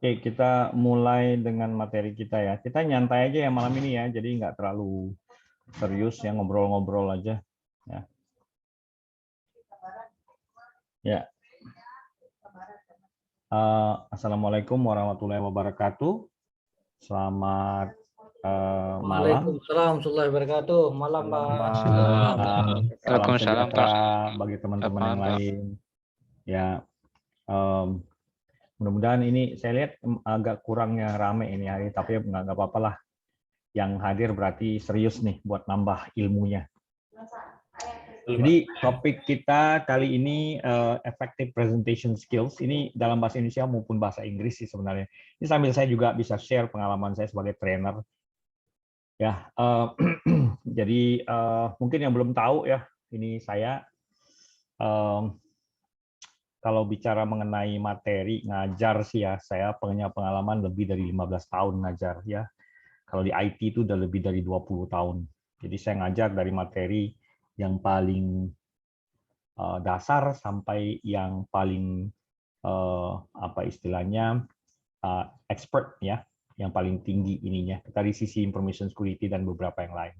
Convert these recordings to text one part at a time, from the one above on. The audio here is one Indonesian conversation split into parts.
Oke, kita mulai dengan materi kita ya. Kita nyantai aja ya malam ini ya, jadi nggak terlalu serius ya, ngobrol-ngobrol aja. Ya. Ya. Assalamualaikum warahmatullahi wabarakatuh. Selamat malam. Waalaikumsalam warahmatullahi wabarakatuh. Malam, Pak. Salam Waalaikumsalam, Pak. sejahtera bagi teman-teman yang lain. Ya, mudah-mudahan ini saya lihat agak kurangnya rame ini hari, tapi nggak apa-apa lah. Yang hadir berarti serius nih buat nambah ilmunya. Jadi topik kita kali ini effective presentation skills. Ini dalam bahasa Indonesia maupun bahasa Inggris sih sebenarnya. Ini sambil saya juga bisa share pengalaman saya sebagai trainer. Ya, jadi mungkin yang belum tahu ya, ini saya kalau bicara mengenai materi ngajar sih ya, saya punya pengalaman lebih dari 15 tahun ngajar ya. Kalau di IT itu udah lebih dari 20 tahun. Jadi saya ngajar dari materi yang paling dasar sampai yang paling apa istilahnya expert ya, yang paling tinggi ininya dari sisi information security dan beberapa yang lain.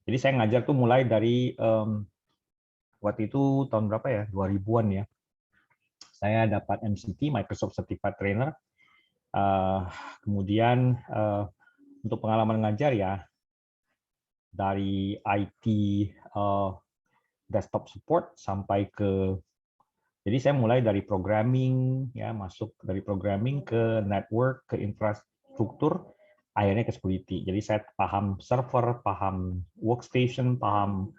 Jadi saya ngajar tuh mulai dari waktu itu tahun berapa ya, 2000-an ya. Saya dapat MCT, Microsoft Certified Trainer. Kemudian untuk pengalaman ngajar ya, dari IT desktop support sampai ke, jadi saya mulai dari programming ya, masuk dari programming ke network, ke infrastruktur, akhirnya ke security. Jadi saya paham server, paham workstation, paham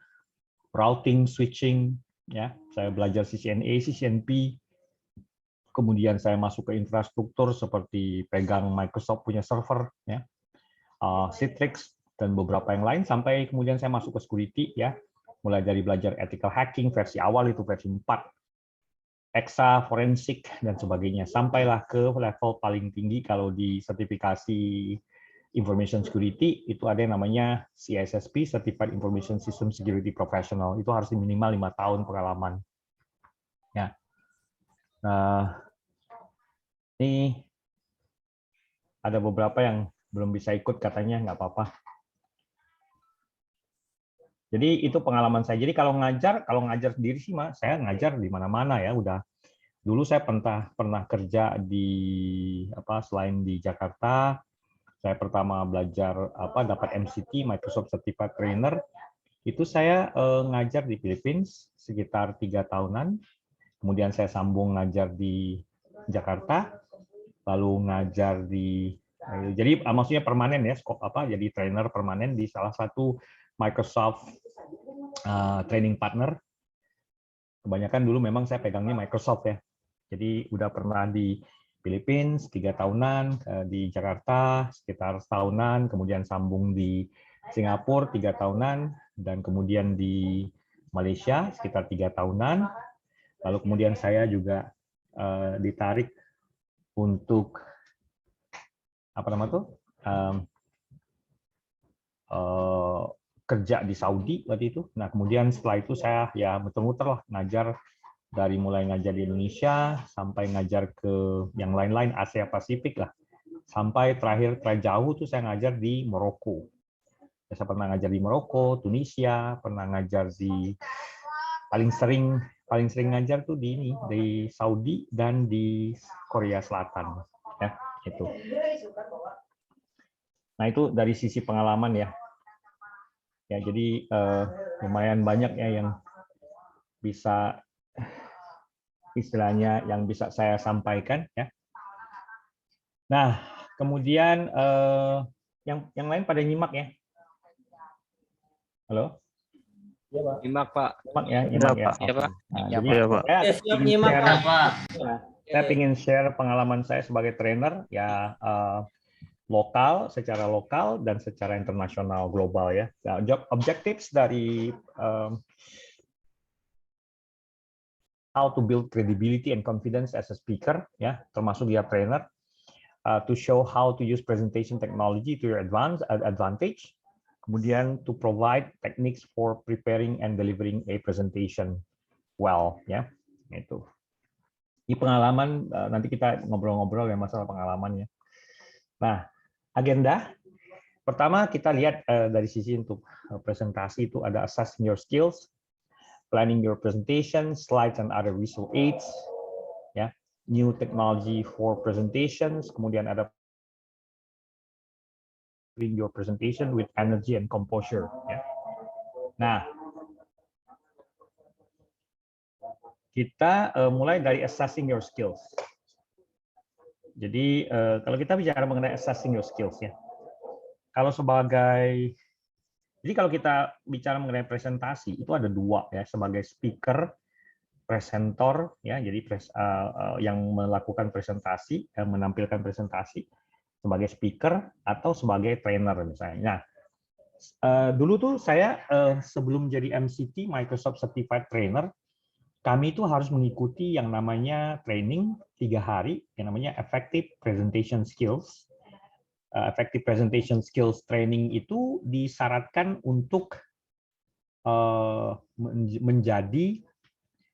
routing, switching ya. Saya belajar CCNA, CCNP. Kemudian saya masuk ke infrastruktur seperti pegang Microsoft punya server ya, Citrix dan beberapa yang lain, sampai kemudian saya masuk ke security ya. Mulai dari belajar ethical hacking versi awal itu versi 4, EXA, forensik dan sebagainya, sampailah ke level paling tinggi kalau di sertifikasi information security itu ada yang namanya CISSP, Certified Information System Security Professional. Itu harus minimal 5 tahun pengalaman. Ya. Nah, ini ada beberapa yang belum bisa ikut katanya, nggak apa-apa. Jadi itu pengalaman saya. Jadi kalau ngajar sendiri sih, Mas, saya ngajar di mana-mana ya. Udah dulu saya pernah kerja di selain di Jakarta, saya pertama belajar dapat MCT, Microsoft Certified Trainer. Itu saya ngajar di Philippines sekitar 3 tahunan. Kemudian saya sambung ngajar di Jakarta, lalu ngajar di jadi maksudnya permanen ya, jadi trainer permanen di salah satu Microsoft training partner. Kebanyakan dulu memang saya pegangnya Microsoft ya. Jadi udah pernah di Philippines 3 tahunan, di Jakarta sekitar setahunan, kemudian sambung di Singapura 3 tahunan, dan kemudian di Malaysia sekitar 3 tahunan. Lalu kemudian saya juga ditarik untuk kerja di Saudi waktu itu. Nah kemudian setelah itu saya ya muter-muter lah ngajar, dari mulai ngajar di Indonesia sampai ngajar ke yang lain-lain, Asia Pasifik lah, sampai terakhir jauh tuh saya ngajar di Maroko. Saya pernah ngajar di Maroko, Tunisia, pernah ngajar di paling sering ngajar tuh di Saudi dan di Korea Selatan ya itu. Nah itu dari sisi pengalaman ya. Ya jadi lumayan banyak ya yang bisa istilahnya yang bisa saya sampaikan ya. Nah kemudian yang lain pada nyimak ya. Halo. Ya, Pak. Nyimak, Pak. Nyimak ya. Iya, Pak. Nah, Ya, jadi Pak. saya Nyimak, Pak. saya ingin share pengalaman saya sebagai trainer ya, secara lokal dan secara internasional global ya. Nah, objectives dari how to build credibility and confidence as a speaker ya, termasuk ya trainer, to show how to use presentation technology to your advantage. Kemudian to provide techniques for preparing and delivering a presentation well ya. Itu. Di pengalaman nanti kita ngobrol-ngobrol ya masalah pengalamannya. Nah, agenda pertama kita lihat dari sisi untuk presentasi itu ada assessing your skills, planning your presentation, slides and other visual aids, ya, new technology for presentations, kemudian ada your presentation with energy and composure. Ya. Nah, kita mulai dari assessing your skills. Jadi kalau kita bicara mengenai assessing your skills ya, jadi kalau kita bicara mengenai presentasi itu ada dua ya, sebagai speaker, presenter ya, jadi yang melakukan presentasi, menampilkan presentasi sebagai speaker atau sebagai trainer misalnya. Nah, dulu tuh saya sebelum jadi MCT Microsoft Certified Trainer, kami itu harus mengikuti yang namanya training 3 hari, yang namanya Effective Presentation Skills. Effective Presentation Skills Training itu disyaratkan untuk menjadi,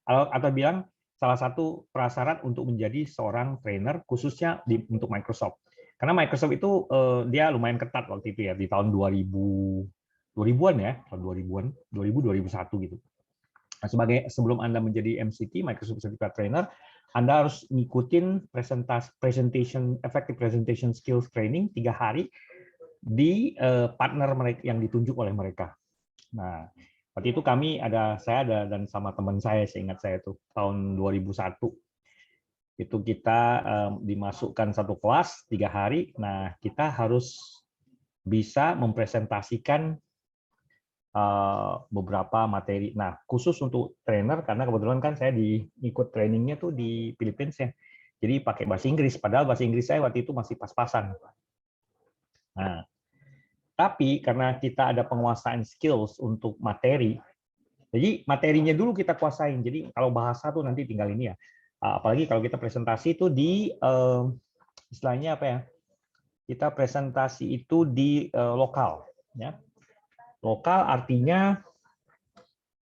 atau bilang salah satu prasyarat untuk menjadi seorang trainer, khususnya untuk Microsoft. Karena Microsoft itu dia lumayan ketat waktu itu ya, di tahun 2000-an ya, tahun 2000-an, 2000-2001 gitu. Nah, sebelum Anda menjadi MCT, Microsoft Certified Trainer, Anda harus ngikutin Effective Presentation Skills Training 3 hari di partner mereka yang ditunjuk oleh mereka. Nah, waktu itu saya ada dan sama teman saya, seingat saya itu tahun 2001. Itu kita dimasukkan satu kelas 3 hari. Nah, kita harus bisa mempresentasikan beberapa materi. Nah, khusus untuk trainer, karena kebetulan kan saya ikut trainingnya tuh di Philippines ya. Jadi pakai bahasa Inggris, padahal bahasa Inggris saya waktu itu masih pas-pasan. Nah, tapi karena kita ada penguasaan skills untuk materi, jadi materinya dulu kita kuasain. Jadi kalau bahasa tuh nanti tinggal ini ya. Apalagi kalau kita presentasi itu di, istilahnya apa ya? Kita presentasi itu di lokal, ya. Lokal artinya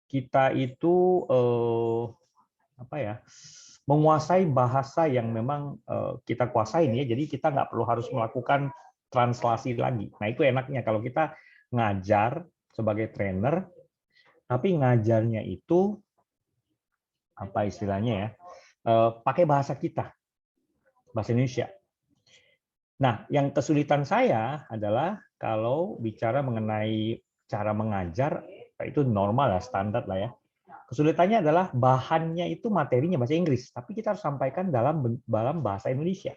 kita itu apa ya, menguasai bahasa yang memang kita kuasain ya. Jadi kita nggak perlu harus melakukan translasi lagi. Nah itu enaknya kalau kita ngajar sebagai trainer, tapi ngajarnya itu apa istilahnya ya, pakai bahasa kita, bahasa Indonesia. Nah yang kesulitan saya adalah kalau bicara mengenai cara mengajar, itu normal lah, standar lah ya. Kesulitannya adalah bahannya itu materinya bahasa Inggris, tapi kita harus sampaikan dalam bahasa Indonesia.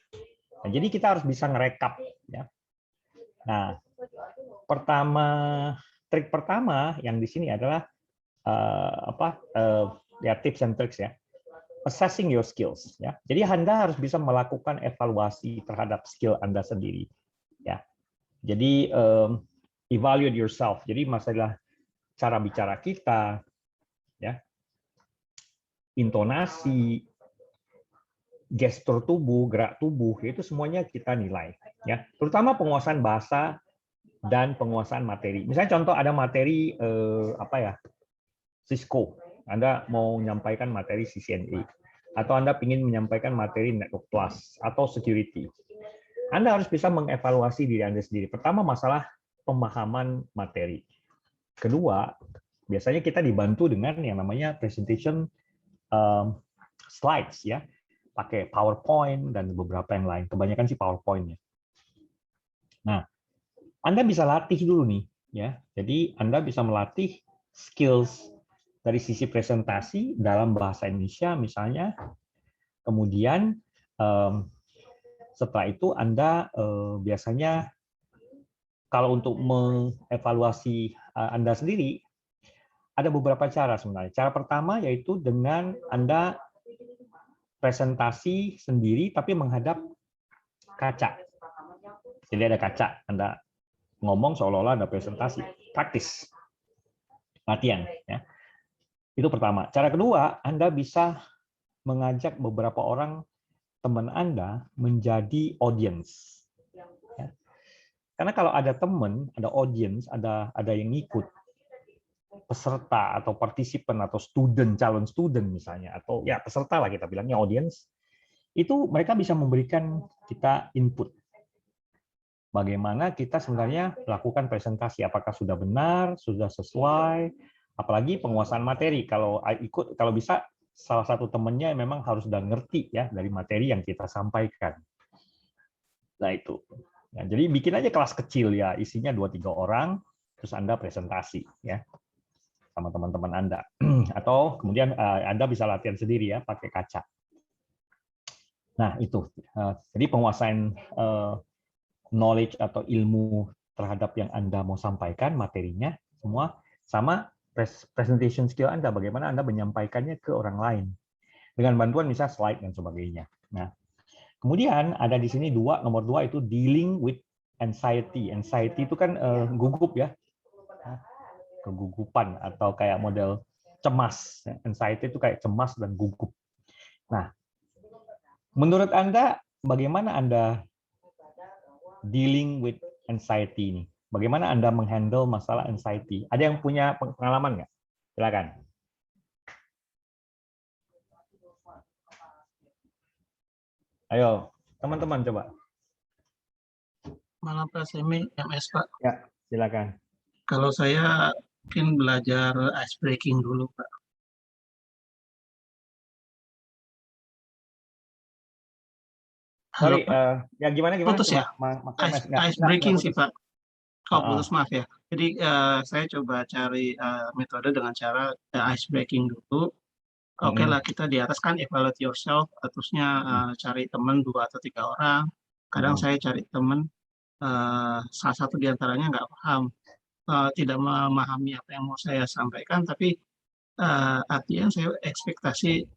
Nah, jadi kita harus bisa ngerekap. Ya. Nah, trik pertama yang di sini adalah ya tips and tricks ya. Assessing your skills. Ya. Jadi Anda harus bisa melakukan evaluasi terhadap skill Anda sendiri. Ya. Jadi evaluate yourself. Jadi masalah cara bicara kita, ya, intonasi, gestur tubuh, gerak tubuh, itu semuanya kita nilai. Ya, terutama penguasaan bahasa dan penguasaan materi. Misalnya contoh ada materi Cisco, Anda mau menyampaikan materi CCNA, atau Anda ingin menyampaikan materi Network Plus atau Security. Anda harus bisa mengevaluasi diri Anda sendiri. Pertama, masalah pemahaman materi. Kedua, biasanya kita dibantu dengan yang namanya presentation slides ya, pakai PowerPoint dan beberapa yang lain. Kebanyakan sih PowerPoint ya. Nah, Anda bisa latih dulu nih ya. Jadi Anda bisa melatih skills dari sisi presentasi dalam bahasa Indonesia misalnya. Kemudian setelah itu Anda biasanya kalau untuk mengevaluasi Anda sendiri, ada beberapa cara sebenarnya. Cara pertama yaitu dengan Anda presentasi sendiri tapi menghadap kaca. Jadi ada kaca, Anda ngomong seolah-olah ada presentasi, praktis, latihan. Ya. Itu pertama. Cara kedua, Anda bisa mengajak beberapa orang teman Anda menjadi audience. Ya. Karena kalau ada teman, ada audience, ada yang ngikut, peserta atau partisipan atau calon student misalnya, atau ya peserta lah kita bilangnya audience, itu mereka bisa memberikan kita input. Bagaimana kita sebenarnya lakukan presentasi, apakah sudah benar, sudah sesuai, apalagi penguasaan materi. Kalau bisa salah satu temennya memang harus sudah ngerti ya dari materi yang kita sampaikan. Nah itu. Ya, jadi bikin aja kelas kecil ya, isinya 2-3 orang, terus Anda presentasi ya sama teman-teman Anda. Atau kemudian Anda bisa latihan sendiri ya pakai kaca. Nah itu. Jadi penguasaan knowledge atau ilmu terhadap yang Anda mau sampaikan, materinya, semua, sama presentation skill Anda, bagaimana Anda menyampaikannya ke orang lain. Dengan bantuan misalnya slide dan sebagainya. Nah, kemudian ada di sini nomor 2 itu dealing with anxiety. Anxiety itu kan gugup ya, kegugupan atau kayak model cemas. Anxiety itu kayak cemas dan gugup. Nah, menurut Anda, bagaimana Anda dealing with anxiety ini? Bagaimana Anda menghandle masalah anxiety? Ada yang punya pengalaman nggak? Silakan. Ayo, teman-teman coba. Malam Pak Semi, MS Pak. Ya, silakan. Kalau saya mungkin belajar ice breaking dulu Pak. Sorry, ya gimana? Putus ya? Ice breaking sih Pak. Oh, putus, maaf ya. Jadi saya coba cari metode dengan cara ice breaking dulu. Oke lah, kita di atas kan evaluate yourself, terusnya cari teman 2 atau 3 orang. Kadang saya cari teman, salah satu di antaranya nggak paham, tidak memahami apa yang mau saya sampaikan, tapi artinya saya ekspektasi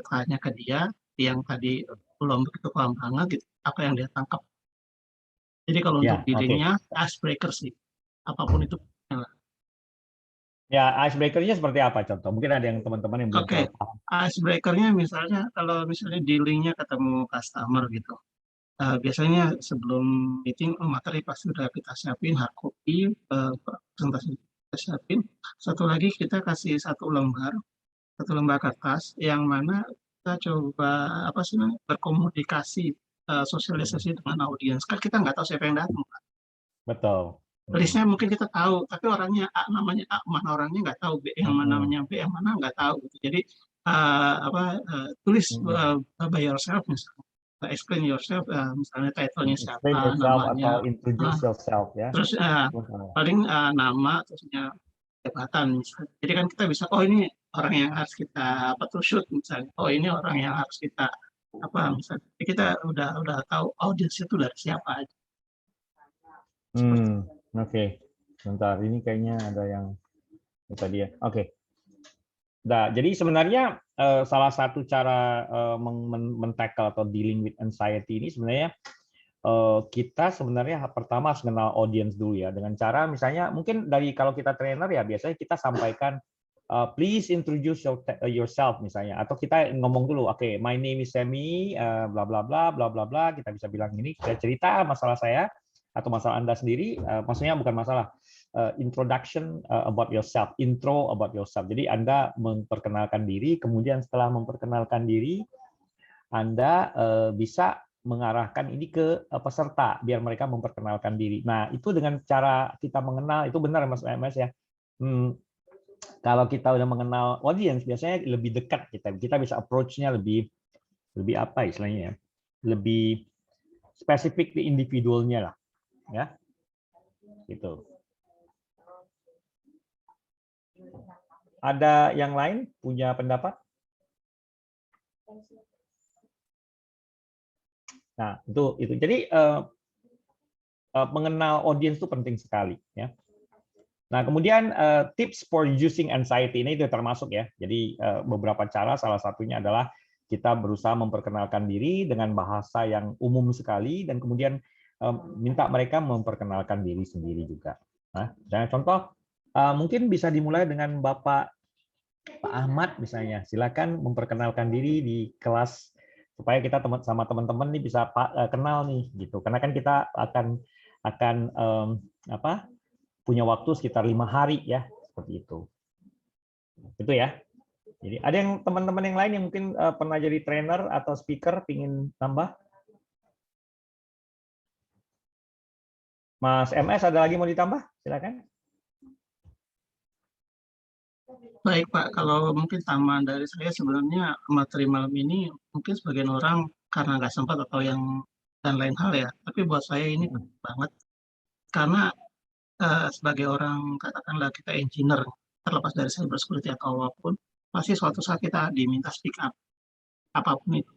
tanya ke dia yang tadi belum begitu paham banget gitu, apa yang dia tangkap. Jadi kalau untuk dealingnya icebreaker sih, apapun itu. Ya, icebreaker-nya seperti apa contoh? Mungkin ada yang teman-teman yang belum Oke, paham. icebreaker-nya misalnya kalau misalnya dealingnya ketemu customer gitu. Biasanya sebelum meeting materi pasti sudah kita siapin hard copy, presentasi kita siapin. Satu lagi kita kasih satu lembar kertas yang mana kita coba berkomunikasi, sosialisasi dengan audiens. Kan kita nggak tahu siapa yang datang. Betul. Listnya mungkin kita tahu, tapi orangnya A, namanya A, mana orangnya nggak tahu, B yang mana namanya B yang mana nggak tahu. Jadi tulis by yourself misalnya. Explain yourself, misalnya title-nya siapa, Explain yourself namanya, atau introduce yourself ya. terus paling nama, terusnya jabatan misalnya. Jadi kan kita bisa, oh ini orang yang harus kita shoot misalnya, oh ini orang yang harus kita misalnya. Jadi kita udah tahu audiensnya itu dari siapa aja. Oke. Bentar, ini kayaknya ada yang tadi ya. Oke. Nah, jadi sebenarnya salah satu cara men-tackle atau dealing with anxiety ini sebenarnya kita sebenarnya pertama harus kenal audience dulu ya, dengan cara misalnya mungkin dari kalau kita trainer ya biasanya kita sampaikan please introduce yourself misalnya, atau kita ngomong dulu, oke, my name is Semi, bla bla bla bla bla bla, kita bisa bilang ini, saya cerita masalah saya atau masalah Anda sendiri, maksudnya bukan masalah introduction about yourself, intro about yourself. Jadi Anda memperkenalkan diri, kemudian setelah memperkenalkan diri Anda bisa mengarahkan ini ke peserta biar mereka memperkenalkan diri. Nah, itu dengan cara kita mengenal, itu benar Mas MS ya. Kalau kita udah mengenal audience biasanya lebih dekat kita bisa approach-nya lebih apa istilahnya ya, lebih spesifik di individualnya lah ya, gitu. Ada yang lain punya pendapat? Nah, itu. Jadi mengenal audience itu penting sekali ya. Nah, kemudian tips for reducing anxiety ini itu termasuk ya. Jadi beberapa cara, salah satunya adalah kita berusaha memperkenalkan diri dengan bahasa yang umum sekali dan kemudian minta mereka memperkenalkan diri sendiri juga. Nah, contoh mungkin bisa dimulai dengan Pak Ahmad misalnya. Silakan memperkenalkan diri di kelas supaya kita sama teman-teman nih bisa kenal nih gitu. Karena kan kita akan punya waktu sekitar 5 hari ya, seperti itu. Itu ya. Jadi ada yang teman-teman yang lain yang mungkin pernah jadi trainer atau speaker pingin tambah? Mas MS ada lagi mau ditambah? Silakan. Baik Pak, kalau mungkin tambahan dari saya sebenarnya materi malam ini mungkin sebagian orang karena nggak sempat atau yang dan lain hal ya. Tapi buat saya ini penting banget karena sebagai orang katakanlah kita engineer terlepas dari cyber security atau apapun, pasti suatu saat kita diminta speak up apapun itu.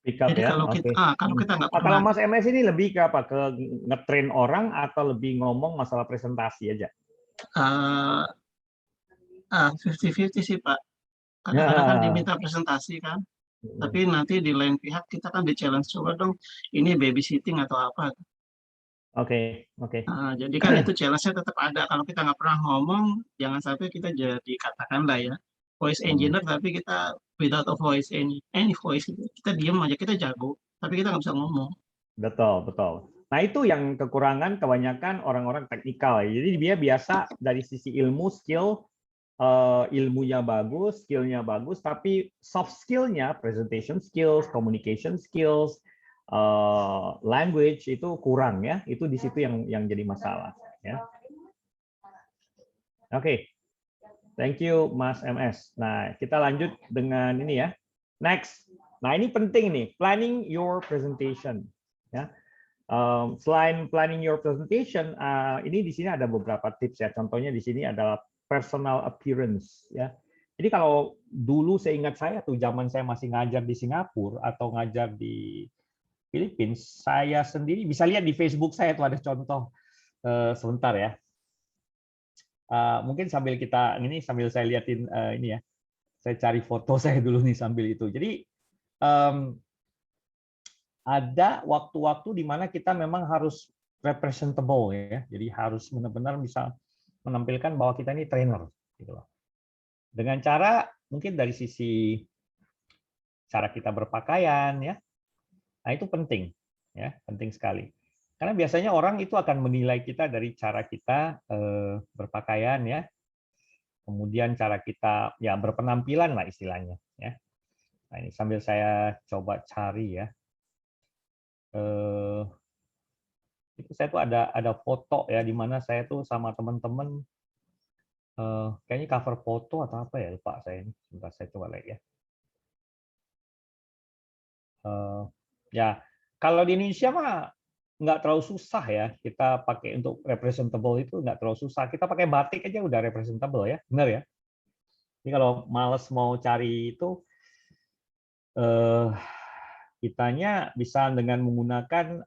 Speak up Jadi ya, oke. kalau kita nggak Kalau pernah Mas MS ini lebih ke apa? Ke ngetrain orang atau lebih ngomong masalah presentasi aja? 50-50 sih Pak. Kadang-kadang kan diminta presentasi kan, tapi nanti di lain pihak kita kan di challenge, coba dong ini babysitting atau apa. Oke. Jadi kan itu challenge-nya tetap ada. Kalau kita nggak pernah ngomong, jangan sampai kita jadi katakanlah ya voice engineer tapi kita without a voice, any voice, kita diam aja, kita jago tapi kita nggak bisa ngomong. Betul. Nah itu yang kekurangan kebanyakan orang-orang teknikal. Jadi dia biasa dari sisi ilmu, skill, ilmunya bagus, skillnya bagus, tapi soft skillnya, presentation skills, communication skills, language itu kurang ya. Itu di situ yang jadi masalah. Ya. Oke. Thank you, Mas MS. Nah, kita lanjut dengan ini ya. Next. Nah, ini penting nih, planning your presentation. Ya. Selain planning your presentation, ini di sini ada beberapa tips ya. Contohnya di sini adalah personal appearance. Ya. Jadi kalau dulu saya ingat saya tuh zaman saya masih ngajar di Singapura atau ngajar di Filipina, saya sendiri bisa lihat di Facebook saya tuh ada contoh. Sebentar ya. Mungkin sambil saya liatin ini ya, saya cari foto saya dulu nih sambil itu. Jadi ada waktu-waktu di mana kita memang harus representable ya, jadi harus benar-benar bisa menampilkan bahwa kita ini trainer, gitu loh. Dengan cara mungkin dari sisi cara kita berpakaian ya, nah itu penting ya, penting sekali. Karena biasanya orang itu akan menilai kita dari cara kita berpakaian ya, kemudian cara kita ya berpenampilan lah istilahnya ya. Nah ini sambil saya coba cari ya, itu saya tuh ada foto ya di mana saya tuh sama teman-teman, kayaknya cover foto atau apa ya, lupa saya ini. Sebentar saya coba lihat ya. Ya kalau di Indonesia mah nggak terlalu susah ya, kita pakai untuk representable itu nggak terlalu susah. Kita pakai batik aja udah representable ya, benar ya. Jadi kalau males mau cari itu, kitanya bisa dengan menggunakan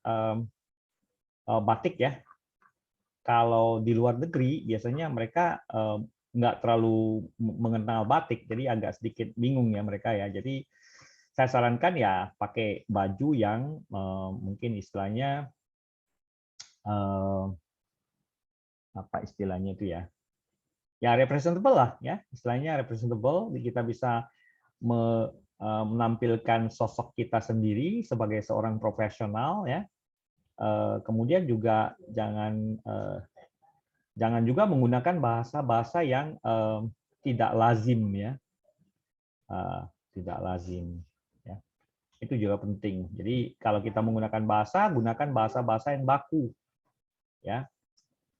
batik ya. Kalau di luar negeri biasanya mereka nggak terlalu mengenal batik, jadi agak sedikit bingung ya mereka ya. Jadi saya sarankan ya pakai baju yang mungkin istilahnya apa istilahnya itu ya, ya representable lah ya, istilahnya representable. Kita bisa menampilkan sosok kita sendiri sebagai seorang profesional ya. Kemudian juga jangan juga menggunakan bahasa-bahasa yang tidak lazim ya, tidak lazim ya. Itu juga penting. Jadi kalau kita menggunakan bahasa, gunakan bahasa-bahasa yang baku ya.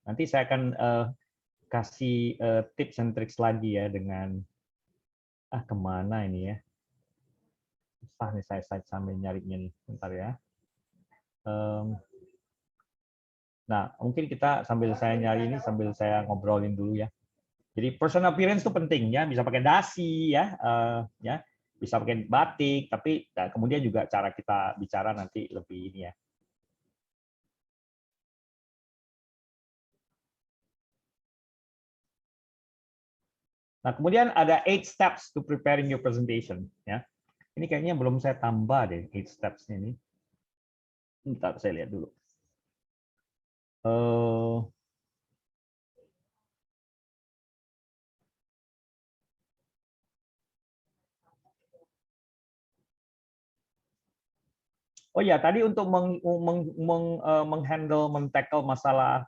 Nanti saya akan kasih tips and tricks lagi ya dengan kemana ini ya. Susah nih saya sambil nyarinya nih, bentar ya. Nah, mungkin kita sambil saya nyari ini, sambil saya ngobrolin dulu ya. Jadi personal appearance itu penting ya, bisa pakai dasi ya, ya, bisa pakai batik, tapi kemudian juga cara kita bicara nanti lebih ini ya. Nah, kemudian ada 8 steps to preparing your presentation ya. Ini kayaknya belum saya tambah deh 8 steps ini. Bentar saya lihat dulu. Oh ya, tadi untuk menghandle, men-tackle masalah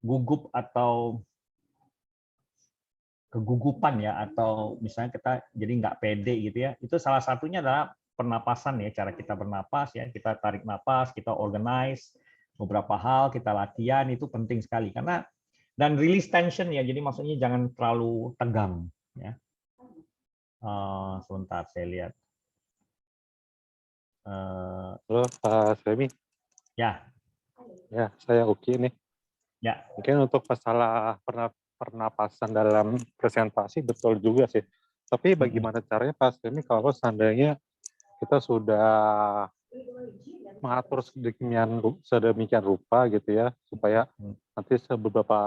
gugup atau kegugupan ya, atau misalnya kita jadi nggak pede gitu ya, itu salah satunya adalah pernapasan ya, cara kita bernapas ya, kita tarik napas, kita organize beberapa hal, kita latihan, itu penting sekali karena dan release tension ya, jadi maksudnya jangan terlalu tegang ya. Sebentar saya lihat. Halo Pak Semi. Ya. Ya, saya oke nih. Ya. Mungkin untuk masalah pernapasan dalam presentasi betul juga sih. Tapi bagaimana caranya Pak Semi kalau seandainya kita sudah mengatur sedemikian rupa gitu ya, supaya nanti beberapa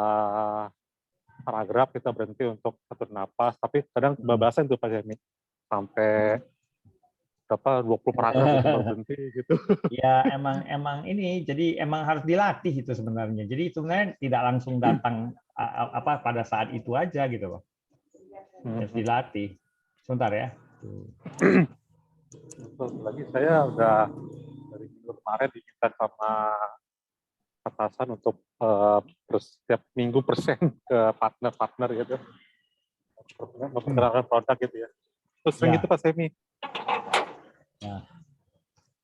paragraf kita berhenti untuk atur napas, tapi kadang kebablasan tuh Pak Semi sampai berapa 20 paragraf itu berhenti gitu. Ya emang ini jadi emang harus dilatih itu sebenarnya. Jadi sebenarnya tidak langsung datang pada saat itu aja gitu loh. Harus dilatih. Sebentar ya. Lagi saya udah dari minggu kemarin diminta sama atasan untuk setiap minggu present ke partner-partner gitu, memperkenalkan produk gitu ya. Terus sering gitu Pak Semi. Ya.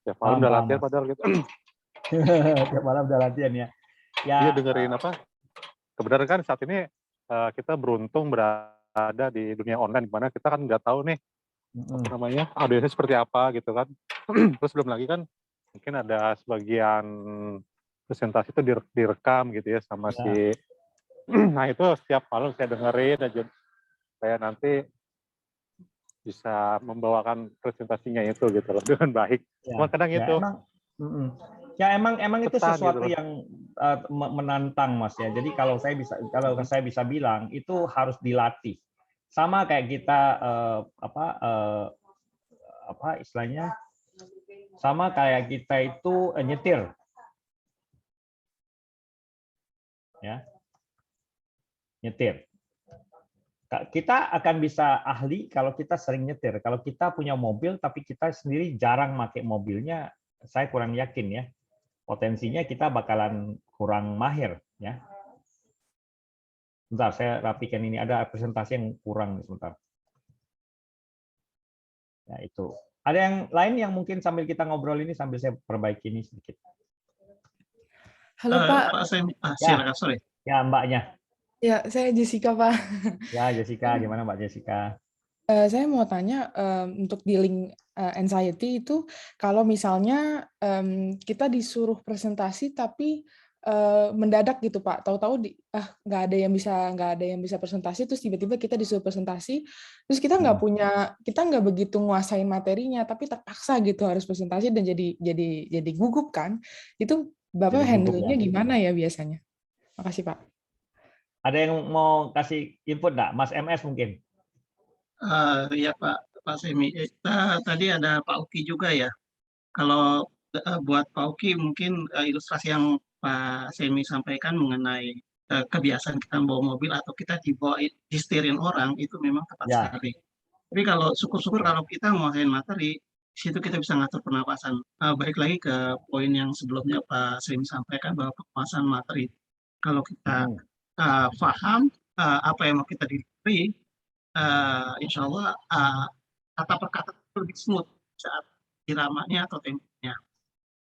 Tiap malam udah latihan padahal gitu. Tiap malam udah latihan ya. Iya dengerin apa? Kebenaran kan saat ini kita beruntung berada di dunia online, di mana kita kan nggak tahu nih apa namanya audiensnya seperti apa gitu kan. Terus belum lagi kan mungkin ada sebagian presentasi itu direkam gitu ya sama si. Nah itu setiap malam saya dengerin aja saya nanti bisa membawakan presentasinya itu gitu loh dengan baik. Cuma kadang itu emang itu sesuatu gitu yang menantang Mas ya. Jadi kalau saya bisa bilang itu harus dilatih. Sama kayak kita istilahnya sama kayak kita itu nyetir. Ya. Nyetir. Kita akan bisa ahli kalau kita sering nyetir. Kalau kita punya mobil tapi kita sendiri jarang pakai mobilnya, saya kurang yakin ya. Potensinya kita bakalan kurang mahir ya. Bentar, saya rapikan ini ada presentasi yang kurang sebentar. Ya itu. Ada yang lain yang mungkin sambil kita ngobrol ini sambil saya perbaiki ini sedikit. Halo Pak. Pak Semi, silakan sorry. Ya Mbaknya. Ya, saya Jessica, Pak. Ya, Jessica. Gimana Mbak Jessica? Saya mau tanya, untuk dealing anxiety itu, kalau misalnya kita disuruh presentasi tapi mendadak gitu Pak, tahu-tahu nggak ada yang bisa presentasi, terus tiba-tiba kita disuruh presentasi, terus kita nggak begitu nguasain materinya, tapi terpaksa gitu harus presentasi dan jadi gugup kan? Itu Bapak handle-nya gimana ya biasanya? Makasih Pak. Ada yang mau kasih input nggak? Mas MS mungkin? Ya Pak Semi. Tadi ada Pak Uki juga ya. Kalau buat Pak Uki mungkin ilustrasi yang Pak Semi sampaikan mengenai kebiasaan kita bawa mobil atau kita disetirin orang itu memang tepat sekali. Tapi kalau syukur-syukur kalau kita menguasai materi, di situ kita bisa ngatur pernapasan. Balik lagi ke poin yang sebelumnya Pak Semi sampaikan bahwa penguasaan materi. Kalau kita paham apa yang mau kita delivery, insya Allah kata per kata lebih smooth saat iramanya atau temponya.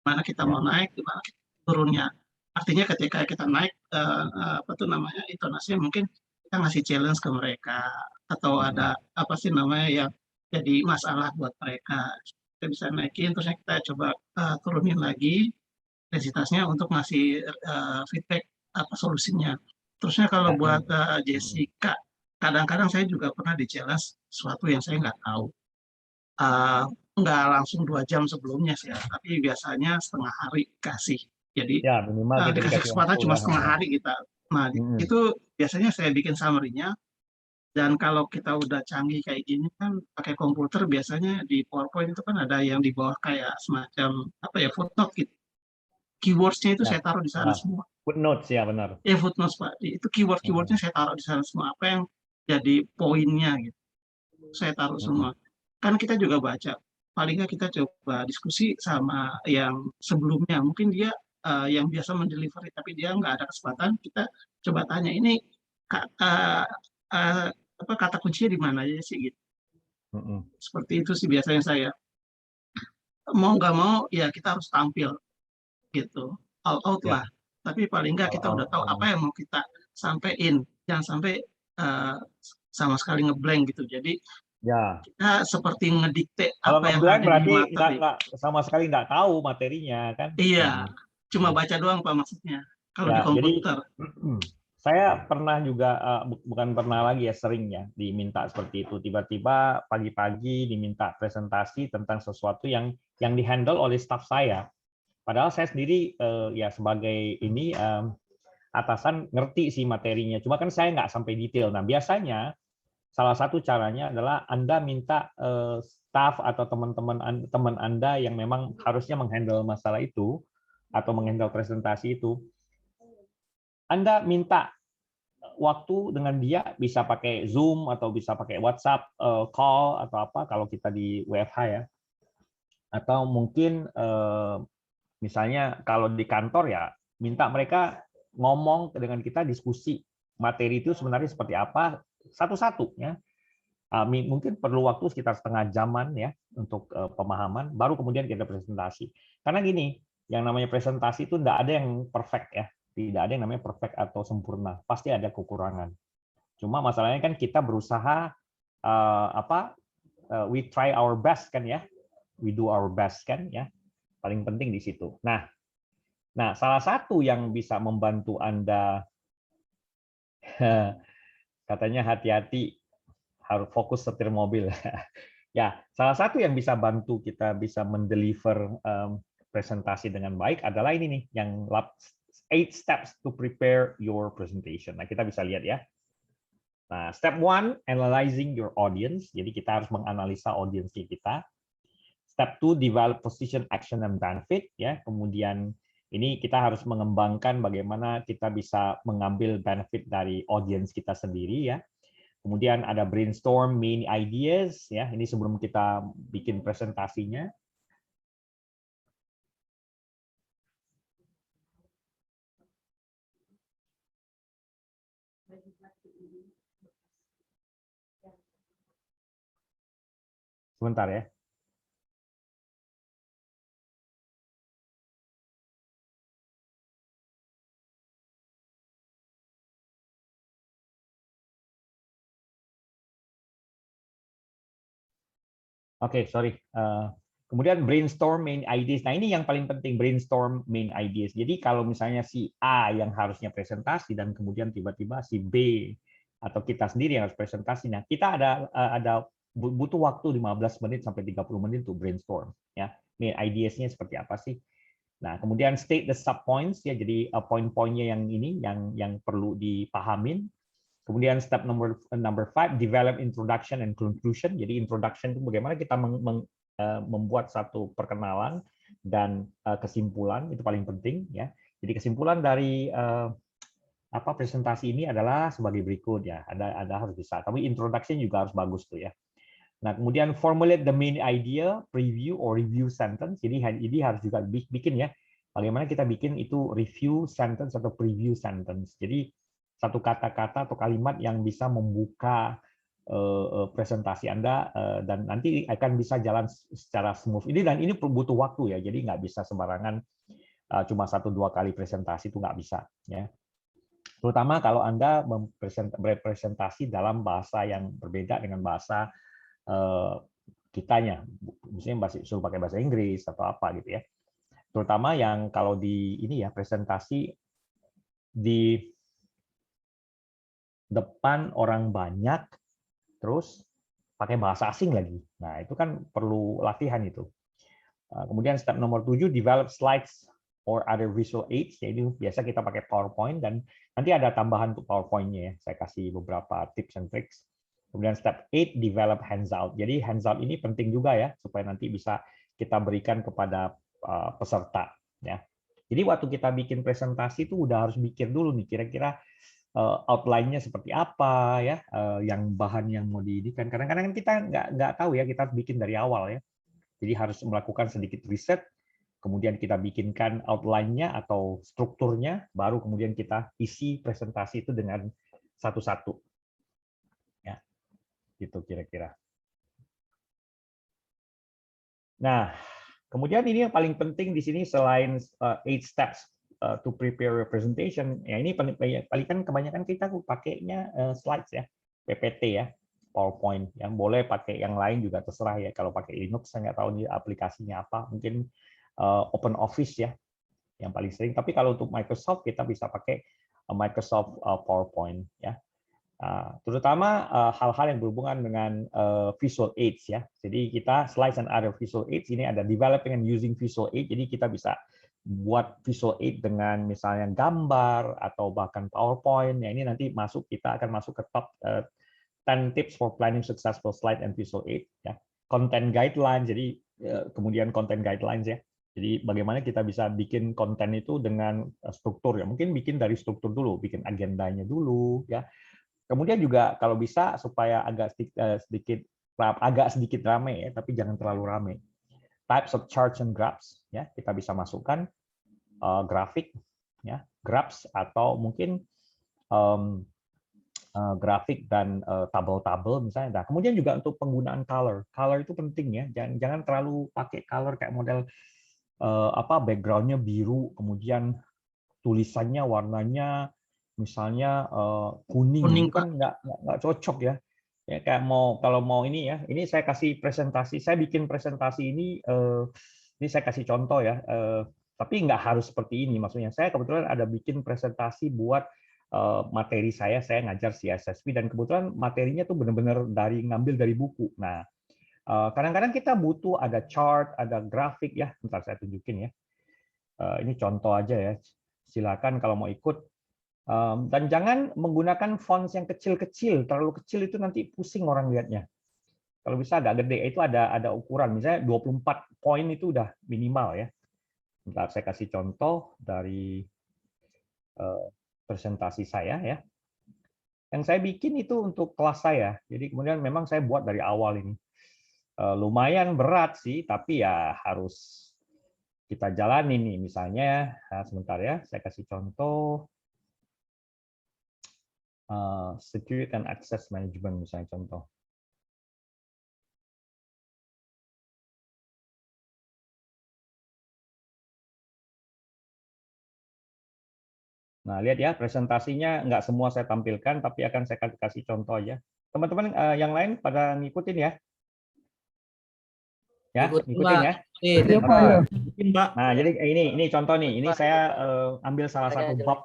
Mana kita mau naik, di mana turunnya. Artinya ketika kita naik, intonasinya mungkin kita ngasih challenge ke mereka atau ada yang jadi masalah buat mereka. Kita bisa naikin, terusnya kita coba turunin lagi intensitasnya untuk ngasih feedback solusinya. Terusnya kalau buat Jessica, kadang-kadang saya juga pernah di-challenge sesuatu yang saya nggak tahu. Nggak langsung 2 jam sebelumnya sih, tapi biasanya setengah hari kasih. Jadi dikasih kesempatan cuma setengah hari kita. Nah, itu biasanya saya bikin summary-nya. Dan kalau kita udah canggih kayak gini kan pakai komputer, biasanya di PowerPoint itu kan ada yang di bawah kayak semacam footnote gitu. Keywords-nya itu saya taruh di sana semua. Footnotes ya benar. Ya footnotes Pak. Itu keyword-nya saya taruh di sana semua. Apa yang jadi poinnya gitu. Saya taruh semua. Kan kita juga baca. Paling nggak kita coba diskusi sama yang sebelumnya. Mungkin dia yang biasa mendelivery tapi dia nggak ada kesempatan. Kita coba tanya ini kata kuncinya di mana aja sih gitu. Mm-mm. Seperti itu sih biasanya saya. Mau nggak mau ya kita harus tampil gitu, all out Ya, lah. Tapi paling nggak kita udah tahu apa yang mau kita sampein, jangan sampai sama sekali ngeblank gitu. Jadi ya. kita seperti ngedikte Kalau apa yang ngeblank ada di berarti materi. nggak sama sekali nggak tahu materinya kan. Iya, cuma baca doang Pak maksudnya. Kalau di Ya, jadi komputer. saya pernah juga, bukan pernah lagi ya, sering ya diminta seperti itu. Tiba-tiba pagi-pagi diminta presentasi tentang sesuatu yang dihandle oleh staf saya. Padahal saya sendiri ya sebagai ini atasan ngerti sih materinya. Cuma kan saya nggak sampai detail. Nah biasanya salah satu caranya adalah Anda minta staf atau teman Anda yang memang harusnya menghandle masalah itu atau menghandle presentasi itu, Anda minta waktu dengan dia, bisa pakai Zoom atau bisa pakai WhatsApp call atau apa kalau kita di WFH ya. Atau mungkin misalnya kalau di kantor ya minta mereka ngomong dengan kita, diskusi materi itu sebenarnya seperti apa satu-satu ya. Mungkin perlu waktu sekitar setengah jaman ya untuk pemahaman, baru kemudian kita presentasi. Karena gini, yang namanya presentasi itu tidak ada yang perfect ya. Tidak ada yang namanya perfect atau sempurna, pasti ada kekurangan. Cuma masalahnya kan kita berusaha we try our best kan ya, we do our best kan ya, paling penting di situ. Nah, salah satu yang bisa membantu Anda, katanya hati-hati harus fokus setir mobil. Ya, salah satu yang bisa bantu kita bisa mendeliver presentasi dengan baik adalah ini nih, yang 8 steps to prepare your presentation. Nah, kita bisa lihat ya. Nah, step 1, analyzing your audience. Jadi kita harus menganalisa audiens kita. Step 2, develop position, action, and benefit. Ya, kemudian ini kita harus mengembangkan bagaimana kita bisa mengambil benefit dari audiens kita sendiri ya. Kemudian ada brainstorm main ideas ya. Ini sebelum kita bikin presentasinya. Sebentar ya. Oke, sorry. Kemudian brainstorm main ideas. Nah, ini yang paling penting, brainstorm main ideas. Jadi kalau misalnya si A yang harusnya presentasi dan kemudian tiba-tiba si B atau kita sendiri yang harus presentasi. Nah, kita ada butuh waktu 15 menit sampai 30 menit untuk brainstorm ya. Main ideas-nya seperti apa sih? Nah, kemudian state the sub points ya. Jadi poin-poinnya yang ini yang perlu dipahamin. Kemudian step number 5, develop introduction and conclusion. Jadi introduction itu bagaimana kita membuat satu perkenalan dan kesimpulan, itu paling penting ya. Jadi kesimpulan dari presentasi ini adalah sebagai berikut ya. Ada harus bisa. Tapi introduction juga harus bagus tuh ya. Nah, kemudian formulate the main idea, preview or review sentence. Jadi ini harus juga bikin ya. Bagaimana kita bikin itu review sentence atau preview sentence. Jadi satu kata-kata atau kalimat yang bisa membuka presentasi Anda dan nanti akan bisa jalan secara smooth. Ini butuh waktu ya, jadi nggak bisa sembarangan cuma 1-2 kali presentasi itu nggak bisa ya. Terutama kalau Anda berpresentasi dalam bahasa yang berbeda dengan bahasa kitanya, misalnya suruh pakai bahasa Inggris atau apa gitu ya. Terutama yang kalau di ini ya presentasi di depan orang banyak, terus pakai bahasa asing lagi. Nah, itu kan perlu latihan itu. Kemudian step nomor 7, develop slides or other visual aids. Jadi biasa kita pakai PowerPoint dan nanti ada tambahan untuk PowerPoint-nya ya. Saya kasih beberapa tips and tricks. Kemudian step 8, develop handout. Jadi handout ini penting juga ya, supaya nanti bisa kita berikan kepada peserta. Ya. Jadi waktu kita bikin presentasi itu udah harus mikir dulu nih, kira-kira outline-nya seperti apa ya, yang bahan yang mau didikan. Kadang-kadang kita nggak tahu ya, kita harus bikin dari awal ya. Jadi harus melakukan sedikit riset, kemudian kita bikinkan outline-nya atau strukturnya, baru kemudian kita isi presentasi itu dengan satu-satu. Ya. Gitu kira-kira. Nah, kemudian ini yang paling penting di sini selain 8 steps to prepare your presentation, ya ini paling kan kebanyakan kita pakainya slides ya, PPT ya, PowerPoint. Yang boleh pakai yang lain juga terserah ya. Kalau pakai Linux saya nggak tahu nih aplikasinya apa, mungkin Open Office ya yang paling sering. Tapi kalau untuk Microsoft kita bisa pakai Microsoft PowerPoint ya. Terutama hal-hal yang berhubungan dengan visual aids ya. Jadi kita slides and other visual aids ini ada developing and using visual aid. Jadi kita bisa buat visual aid dengan misalnya gambar atau bahkan PowerPoint. Ya ini nanti kita akan masuk ke top 10 tips for planning successful slide and visual aid ya. Content guidelines. Jadi kemudian content guidelines ya. Jadi bagaimana kita bisa bikin konten itu dengan struktur ya. Mungkin bikin dari struktur dulu, bikin agendanya dulu ya. Kemudian juga kalau bisa supaya agak sedikit ramai ya, tapi jangan terlalu ramai. Types of charts and graphs ya, kita bisa masukkan grafik ya, graphs atau mungkin grafik dan tabel-tabel misalnya. Nah, kemudian juga untuk penggunaan color. Color itu penting ya. Jangan terlalu pakai color kayak model background-nya biru, kemudian tulisannya warnanya misalnya kuning kan nggak cocok ya. Ya kayak kalau mau ini ya, ini saya kasih presentasi, saya bikin presentasi ini saya kasih contoh ya, tapi nggak harus seperti ini. Maksudnya saya kebetulan ada bikin presentasi buat materi saya ngajar CSSP dan kebetulan materinya tuh benar-benar ngambil dari buku. Nah, kadang-kadang kita butuh ada chart, ada grafik ya. Bentar saya tunjukin ya. Ini contoh aja ya. Silakan kalau mau ikut. Dan jangan menggunakan fonts yang kecil-kecil, terlalu kecil itu nanti pusing orang lihatnya. Kalau bisa agak gede, itu ada ukuran, misalnya 24 poin itu udah minimal ya. Bentar, saya kasih contoh dari presentasi saya ya. Yang saya bikin itu untuk kelas saya, jadi kemudian memang saya buat dari awal ini. Lumayan berat sih, tapi ya harus kita jalani nih. Misalnya, sebentar ya, saya kasih contoh. Security and Access Management misalnya contoh. Nah, lihat ya, presentasinya nggak semua saya tampilkan, tapi akan saya kasih contoh aja. Teman-teman yang lain pada ngikutin ya? Ya, ngikutin ya? Iya, Pak. Nah, jadi ini contoh nih. Ini saya ambil salah satu bab,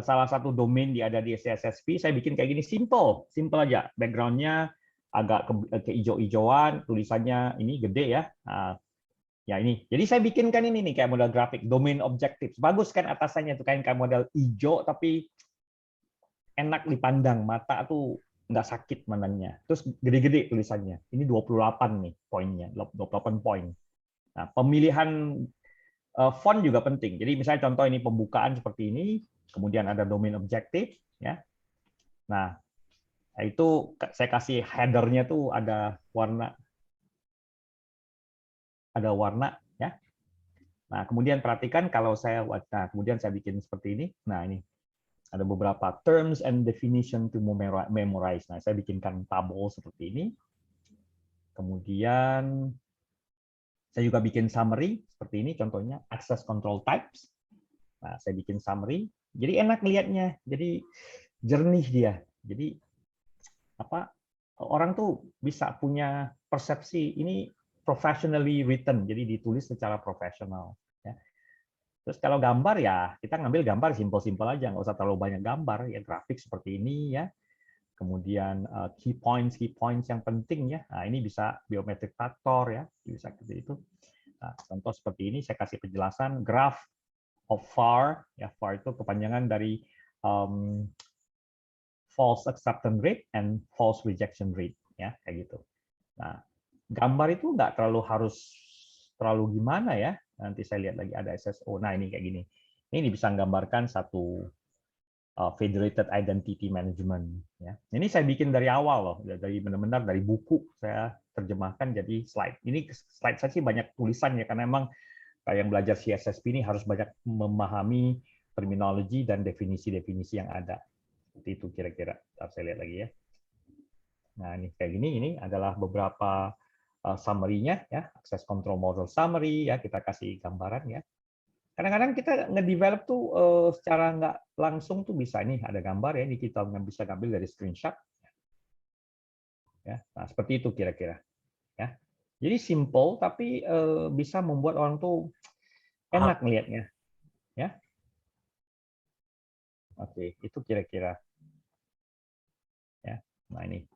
salah satu domain ada di CSSP. Saya bikin kayak gini, simple aja. Background-nya agak keijo-ijoan, tulisannya ini gede ya. Nah, ya ini. Jadi saya bikinkan ini nih kayak model grafik, domain objectives. Bagus kan atasannya tuh kayak model hijau tapi enak dipandang, mata tuh nggak sakit mandangnya. Terus gede-gede tulisannya. Ini 28 nih poinnya, 28 poin. Nah, pemilihan font juga penting. Jadi misalnya contoh ini pembukaan seperti ini, kemudian ada domain objective ya. Nah, itu saya kasih header-nya tuh ada warna ya. Nah, kemudian perhatikan kalau kemudian saya bikin seperti ini. Nah, ini ada beberapa terms and definition to memorize. Nah, saya bikinkan tabel seperti ini. Kemudian saya juga bikin summary seperti ini contohnya access control types. Nah, saya bikin summary. Jadi enak lihatnya. Jadi jernih dia. Jadi orang tuh bisa punya persepsi ini professionally written, jadi ditulis secara profesional. Ya. Terus kalau gambar ya kita ngambil gambar simpel-simpel aja, nggak usah terlalu banyak gambar. Ya grafik seperti ini ya. Kemudian key points yang penting ya. Nah ini bisa biometric factor ya, bisa seperti itu. Nah, contoh seperti ini saya kasih penjelasan graph of FAR. Ya FAR itu kepanjangan dari false acceptance rate and false rejection rate ya kayak gitu. Nah, gambar itu nggak terlalu gimana ya. Nanti saya lihat lagi ada SSO. Nah, ini kayak gini. Ini bisa menggambarkan satu federated identity management ya. Ini saya bikin dari awal loh, dari benar-benar dari buku saya terjemahkan jadi slide. Ini slide saya sih banyak tulisan ya karena memang yang belajar CSSP ini harus banyak memahami terminologi dan definisi-definisi yang ada. Seperti itu kira-kira. Saya lihat lagi ya. Nah, ini kayak gini, ini adalah beberapa summary-nya ya, access control model summary ya, kita kasih gambaran ya. Kadang-kadang kita nge-develop tuh secara nggak langsung tuh bisa nih ada gambar ya, ini kita bisa ngambil dari screenshot. Ya, nah seperti itu kira-kira. Ya, jadi simple tapi bisa membuat orang tuh enak ngelihatnya. Ya, oke, itu kira-kira. Ya, nah ini.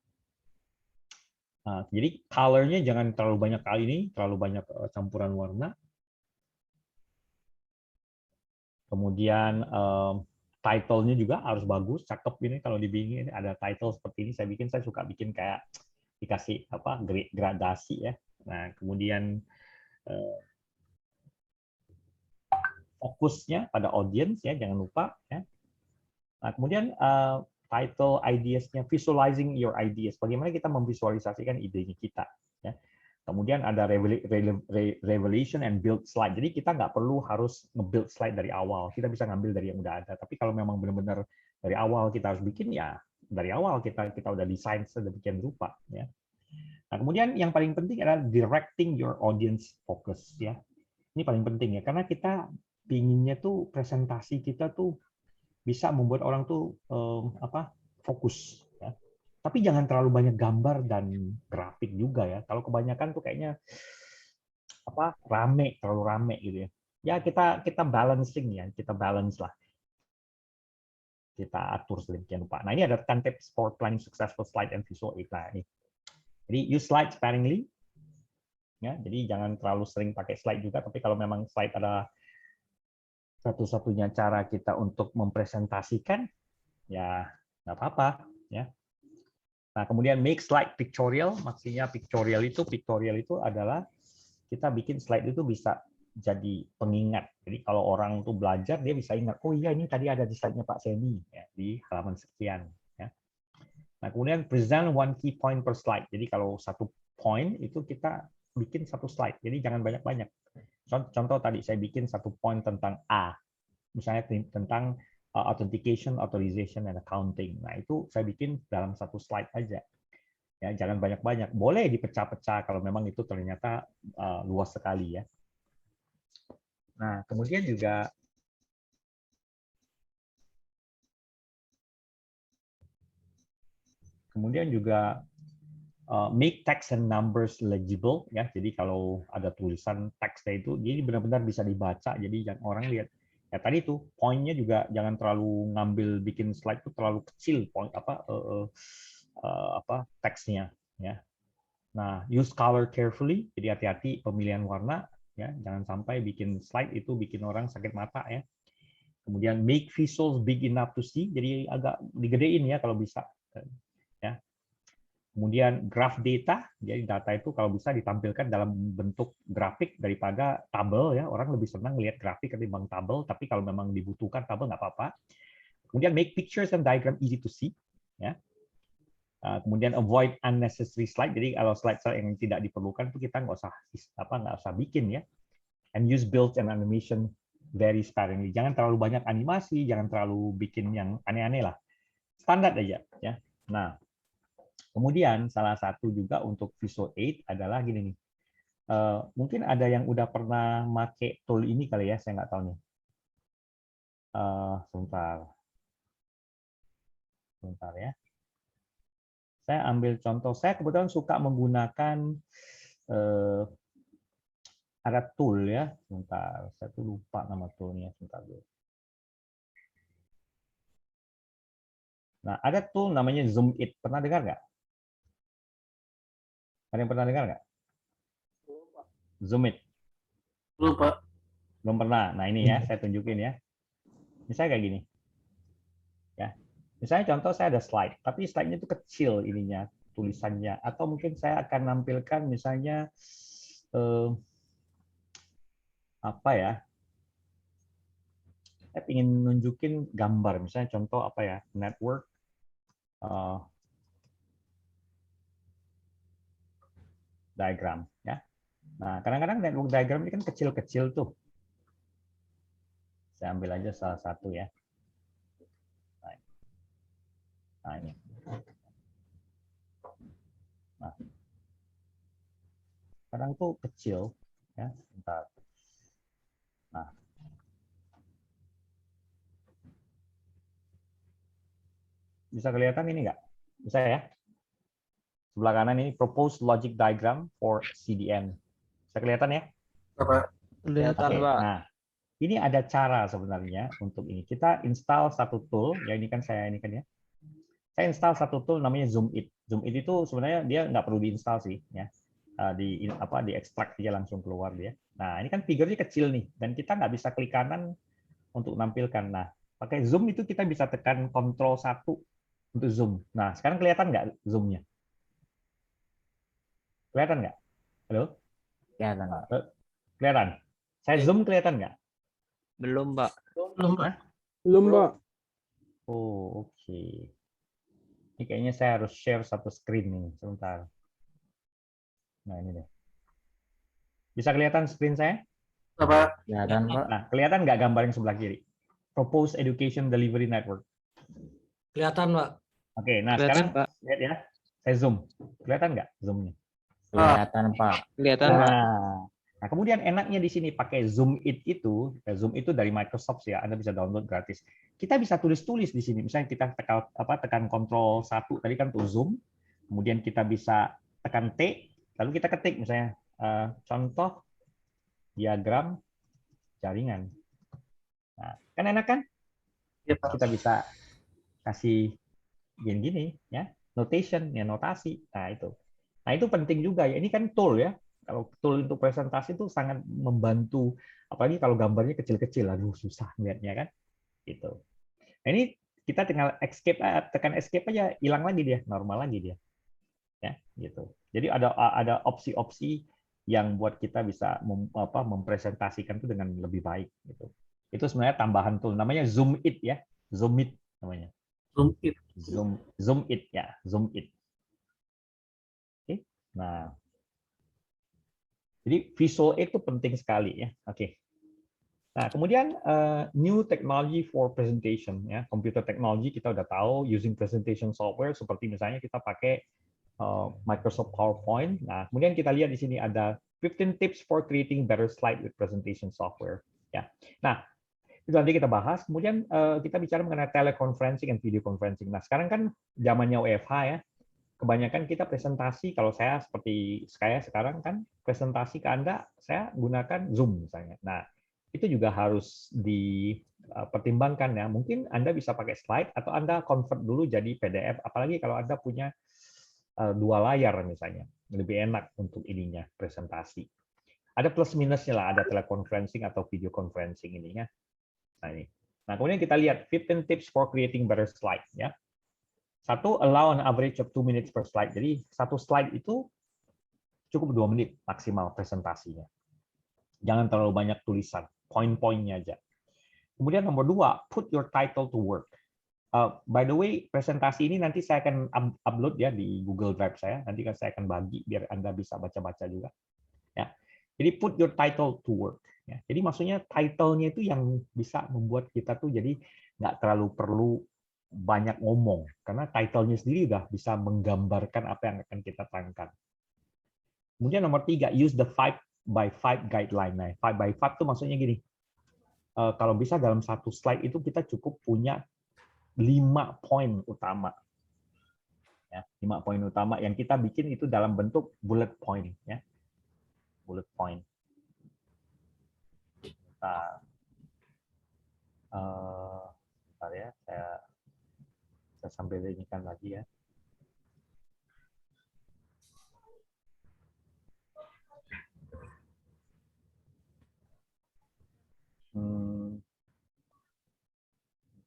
Nah, jadi color-nya jangan terlalu banyak kali ini, terlalu banyak campuran warna. Kemudian title-nya juga harus bagus, cakep ini kalau dibikin ada title seperti ini saya suka bikin kayak dikasih apa gradasi ya. Nah, kemudian fokusnya pada audience ya, jangan lupa ya. Nah, kemudian title ideas-nya, visualizing your ideas. Bagaimana kita memvisualisasikan idenya kita ya. Kemudian ada revelation and build slide. Jadi kita nggak perlu harus nge-build slide dari awal. Kita bisa ngambil dari yang udah ada. Tapi kalau memang benar-benar dari awal kita harus bikin, ya dari awal kita udah desain sedemikian rupa. Ya. Nah, kemudian yang paling penting adalah directing your audience focus. Ya. Ini paling penting ya, karena kita pinginnya tuh presentasi kita tuh bisa membuat orang tuh fokus. Ya. Tapi jangan terlalu banyak gambar dan grafik juga ya. Kalau kebanyakan tuh kayaknya terlalu rame gitu ya. Ya kita balancing ya, kita balance lah. Kita atur sedemikian rupa. Nah, ini ada 10 tips for planning successful slide and visual aid. Nah, ini. Jadi use slide sparingly. Ya, jadi jangan terlalu sering pakai slide juga, tapi kalau memang slide ada satu-satunya cara kita untuk mempresentasikan, ya nggak apa-apa ya. Nah, kemudian make slide pictorial, maksudnya pictorial itu adalah kita bikin slide itu bisa jadi pengingat. Jadi kalau orang tuh belajar, dia bisa ingat, oh iya ini tadi ada di slide-nya Pak Seni, ya, di halaman sekian. Ya. Nah, kemudian present one key point per slide. Jadi kalau satu point itu kita bikin satu slide, jadi jangan banyak-banyak. Contoh tadi saya bikin satu point tentang A, misalnya tentang authentication, authorization, and accounting. Nah, itu saya bikin dalam satu slide aja. Ya, jangan banyak-banyak. Boleh dipecah-pecah kalau memang itu ternyata luas sekali ya. Nah, kemudian juga make text and numbers legible ya. Jadi kalau ada tulisan teksnya itu, jadi benar-benar bisa dibaca. Jadi orang lihat. Ya tadi tuh poinnya juga jangan terlalu ngambil bikin slide itu terlalu kecil point teksnya ya. Nah, use color carefully. Jadi hati-hati pemilihan warna ya. Jangan sampai bikin slide itu bikin orang sakit mata ya. Kemudian make visuals big enough to see. Jadi agak digedein ya kalau bisa ya. Kemudian graph data, jadi data itu kalau bisa ditampilkan dalam bentuk grafik daripada tabel ya. Orang lebih senang lihat grafik ketimbang tabel, tapi kalau memang dibutuhkan tabel nggak apa-apa. Kemudian make pictures and diagram easy to see ya. Kemudian avoid unnecessary slide. Jadi kalau slide yang tidak diperlukan itu kita nggak usah bikin ya. And use build and animation very sparingly. Jangan terlalu banyak animasi, jangan terlalu bikin yang aneh-aneh lah. Standar aja ya. Nah, kemudian salah satu juga untuk visual aid adalah gini nih. Mungkin ada yang udah pernah make tool ini kali ya, saya nggak tahu nih. Sebentar ya. Saya ambil contoh. Saya kebetulan suka menggunakan ada tool ya. Sebentar, saya tuh lupa nama toolnya. Sebentar dulu. Nah, ada tool namanya Zoom It. Pernah dengar nggak? Ada yang pernah dengar nggak? Zoom It. Lupa. Belum pernah. Nah, ini ya, saya tunjukin ya. Misalnya kayak gini. Ya. Misalnya contoh saya ada slide, tapi slide-nya itu kecil ininya, tulisannya. Atau mungkin saya akan nampilkan misalnya apa ya? Saya ingin nunjukin gambar, misalnya contoh apa ya? Network diagram ya. Nah, kadang-kadang network diagram ini kan kecil-kecil tuh. Saya ambil aja salah satu ya. Nah, ini. Nah, sekarang itu kecil, ya. Bentar. Nah, bisa kelihatan ini nggak? Bisa ya? Sebelah kanan ini proposed logic diagram for CDN. Bisa kelihatan ya? Kelihatan, Oke, Pak. nah ini ada cara sebenarnya untuk ini. Kita install satu tool, ya ini kan saya ini kan ya. Saya install satu tool namanya ZoomIt. ZoomIt itu sebenarnya dia nggak perlu diinstal sih, ya. Di ekstrak dia langsung keluar dia. Nah ini kan figurnya kecil nih, dan kita nggak bisa klik kanan untuk menampilkan. Nah pakai zoom itu kita bisa tekan Ctrl 1 untuk zoom. Nah sekarang kelihatan nggak zoomnya? Kelihatan nggak? Halo? Kelihatan. Kelihatan? Saya zoom kelihatan nggak? Belum, Pak. Belum, Pak. Belum, Pak. Oh, oke. Ini kayaknya saya harus share satu screen nih, sebentar. Nah, ini deh. Bisa kelihatan screen saya? Kelihatan, Pak. Nah, kelihatan nggak gambar yang sebelah kiri? Proposed Education Delivery Network. Kelihatan, Pak. Oke, nah Kelihatan, sekarang Pak. lihat ya. Saya zoom. Kelihatan nggak zoomnya? Kelihatan, Pak. Kelihatan, Pak. Nah, kemudian enaknya di sini pakai ZoomIt itu, Zoom itu dari Microsoft ya, Anda bisa download gratis. Kita bisa tulis-tulis di sini. Misalnya kita tekan Ctrl 1 tadi kan untuk zoom, kemudian kita bisa tekan T, lalu kita ketik misalnya contoh diagram jaringan. Nah, kan enak kan? Ya, Pak. Kita bisa kasih gini-gini ya, notation ya, notasi. Nah, itu penting juga ya. Ini kan tool ya. Kalau tool untuk presentasi itu sangat membantu, apalagi kalau gambarnya kecil-kecil, aduh susah melihatnya kan, gitu. Nah, ini kita tinggal tekan escape aja, hilang lagi dia, normal lagi dia, ya, gitu. Jadi ada opsi-opsi yang buat kita bisa mempresentasikan itu dengan lebih baik, gitu. Itu sebenarnya tambahan tool, namanya ZoomIt ya, ZoomIt namanya. ZoomIt ya, ZoomIt. Oke, nah. Jadi visual itu penting sekali ya. Oke. Nah, kemudian new technology for presentation ya. Computer technology kita udah tahu, using presentation software seperti misalnya kita pakai Microsoft PowerPoint. Nah, kemudian kita lihat di sini ada 15 tips for creating better slide with presentation software ya. Nah, itu nanti kita bahas. Kemudian kita bicara mengenai teleconferencing dan video conferencing. Nah, sekarang kan zamannya WFH ya. Kebanyakan kita presentasi, kalau saya seperti saya sekarang kan presentasi ke Anda, saya gunakan Zoom misalnya. Nah, itu juga harus dipertimbangkan ya. Mungkin Anda bisa pakai slide atau Anda convert dulu jadi PDF, apalagi kalau Anda punya dua layar misalnya. Lebih enak untuk ininya, presentasi. Ada plus minusnya lah, ada teleconferencing atau video conferencing ininya. Nah, ini. Nah, kemudian kita lihat 15 tips for creating better slide ya. Satu, allow an average of 2 minutes per slide. Jadi satu slide itu cukup 2 menit maksimal presentasinya. Jangan terlalu banyak tulisan, poin-poinnya aja. Kemudian nomor 2, put your title to work. By the way, presentasi ini nanti saya akan upload ya di Google Drive saya. Nanti kan saya akan bagi biar Anda bisa baca-baca juga. Ya. Jadi put your title to work. Ya. Jadi maksudnya title-nya itu yang bisa membuat kita tuh jadi nggak terlalu perlu banyak ngomong, karena title-nya sendiri udah bisa menggambarkan apa yang akan kita terangkan. Kemudian nomor 3, use the 5x5 guideline. Nah, 5x5 itu maksudnya gini, kalau bisa dalam satu slide itu kita cukup punya 5 poin utama. Ya, 5 poin utama yang kita bikin itu dalam bentuk bullet point. Ya. Bullet point. Bentar ya, saya sambil ini kan lagi ya.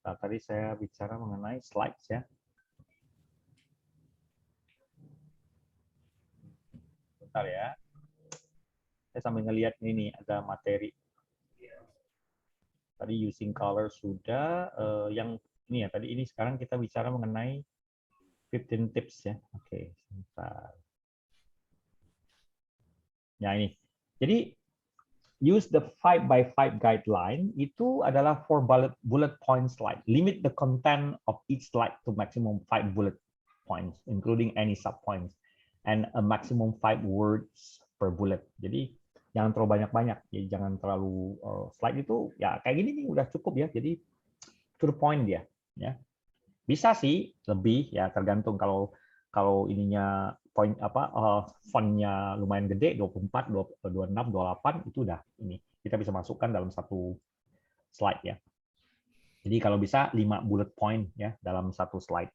Nah, tadi saya bicara mengenai slides ya. Bentar ya. Saya sambil ngelihat ini ada materi. Tadi using color sudah, yang ini ya, tadi ini sekarang kita bicara mengenai 15 tips ya. Oke, sebentar. Ya ini. Jadi use the 5x5 guideline itu adalah for bullet point slide. Limit the content of each slide to maximum 5 bullet points, including any sub points. and a maximum 5 words per bullet. Jadi jangan terlalu banyak-banyak, jadi jangan terlalu slide itu ya kayak gini nih udah cukup ya. Jadi to the point dia, ya. Bisa sih lebih ya tergantung kalau ininya point fontnya lumayan gede 24, 26, 28 itu udah ini kita bisa masukkan dalam satu slide ya. Jadi kalau bisa 5 bullet point ya dalam satu slide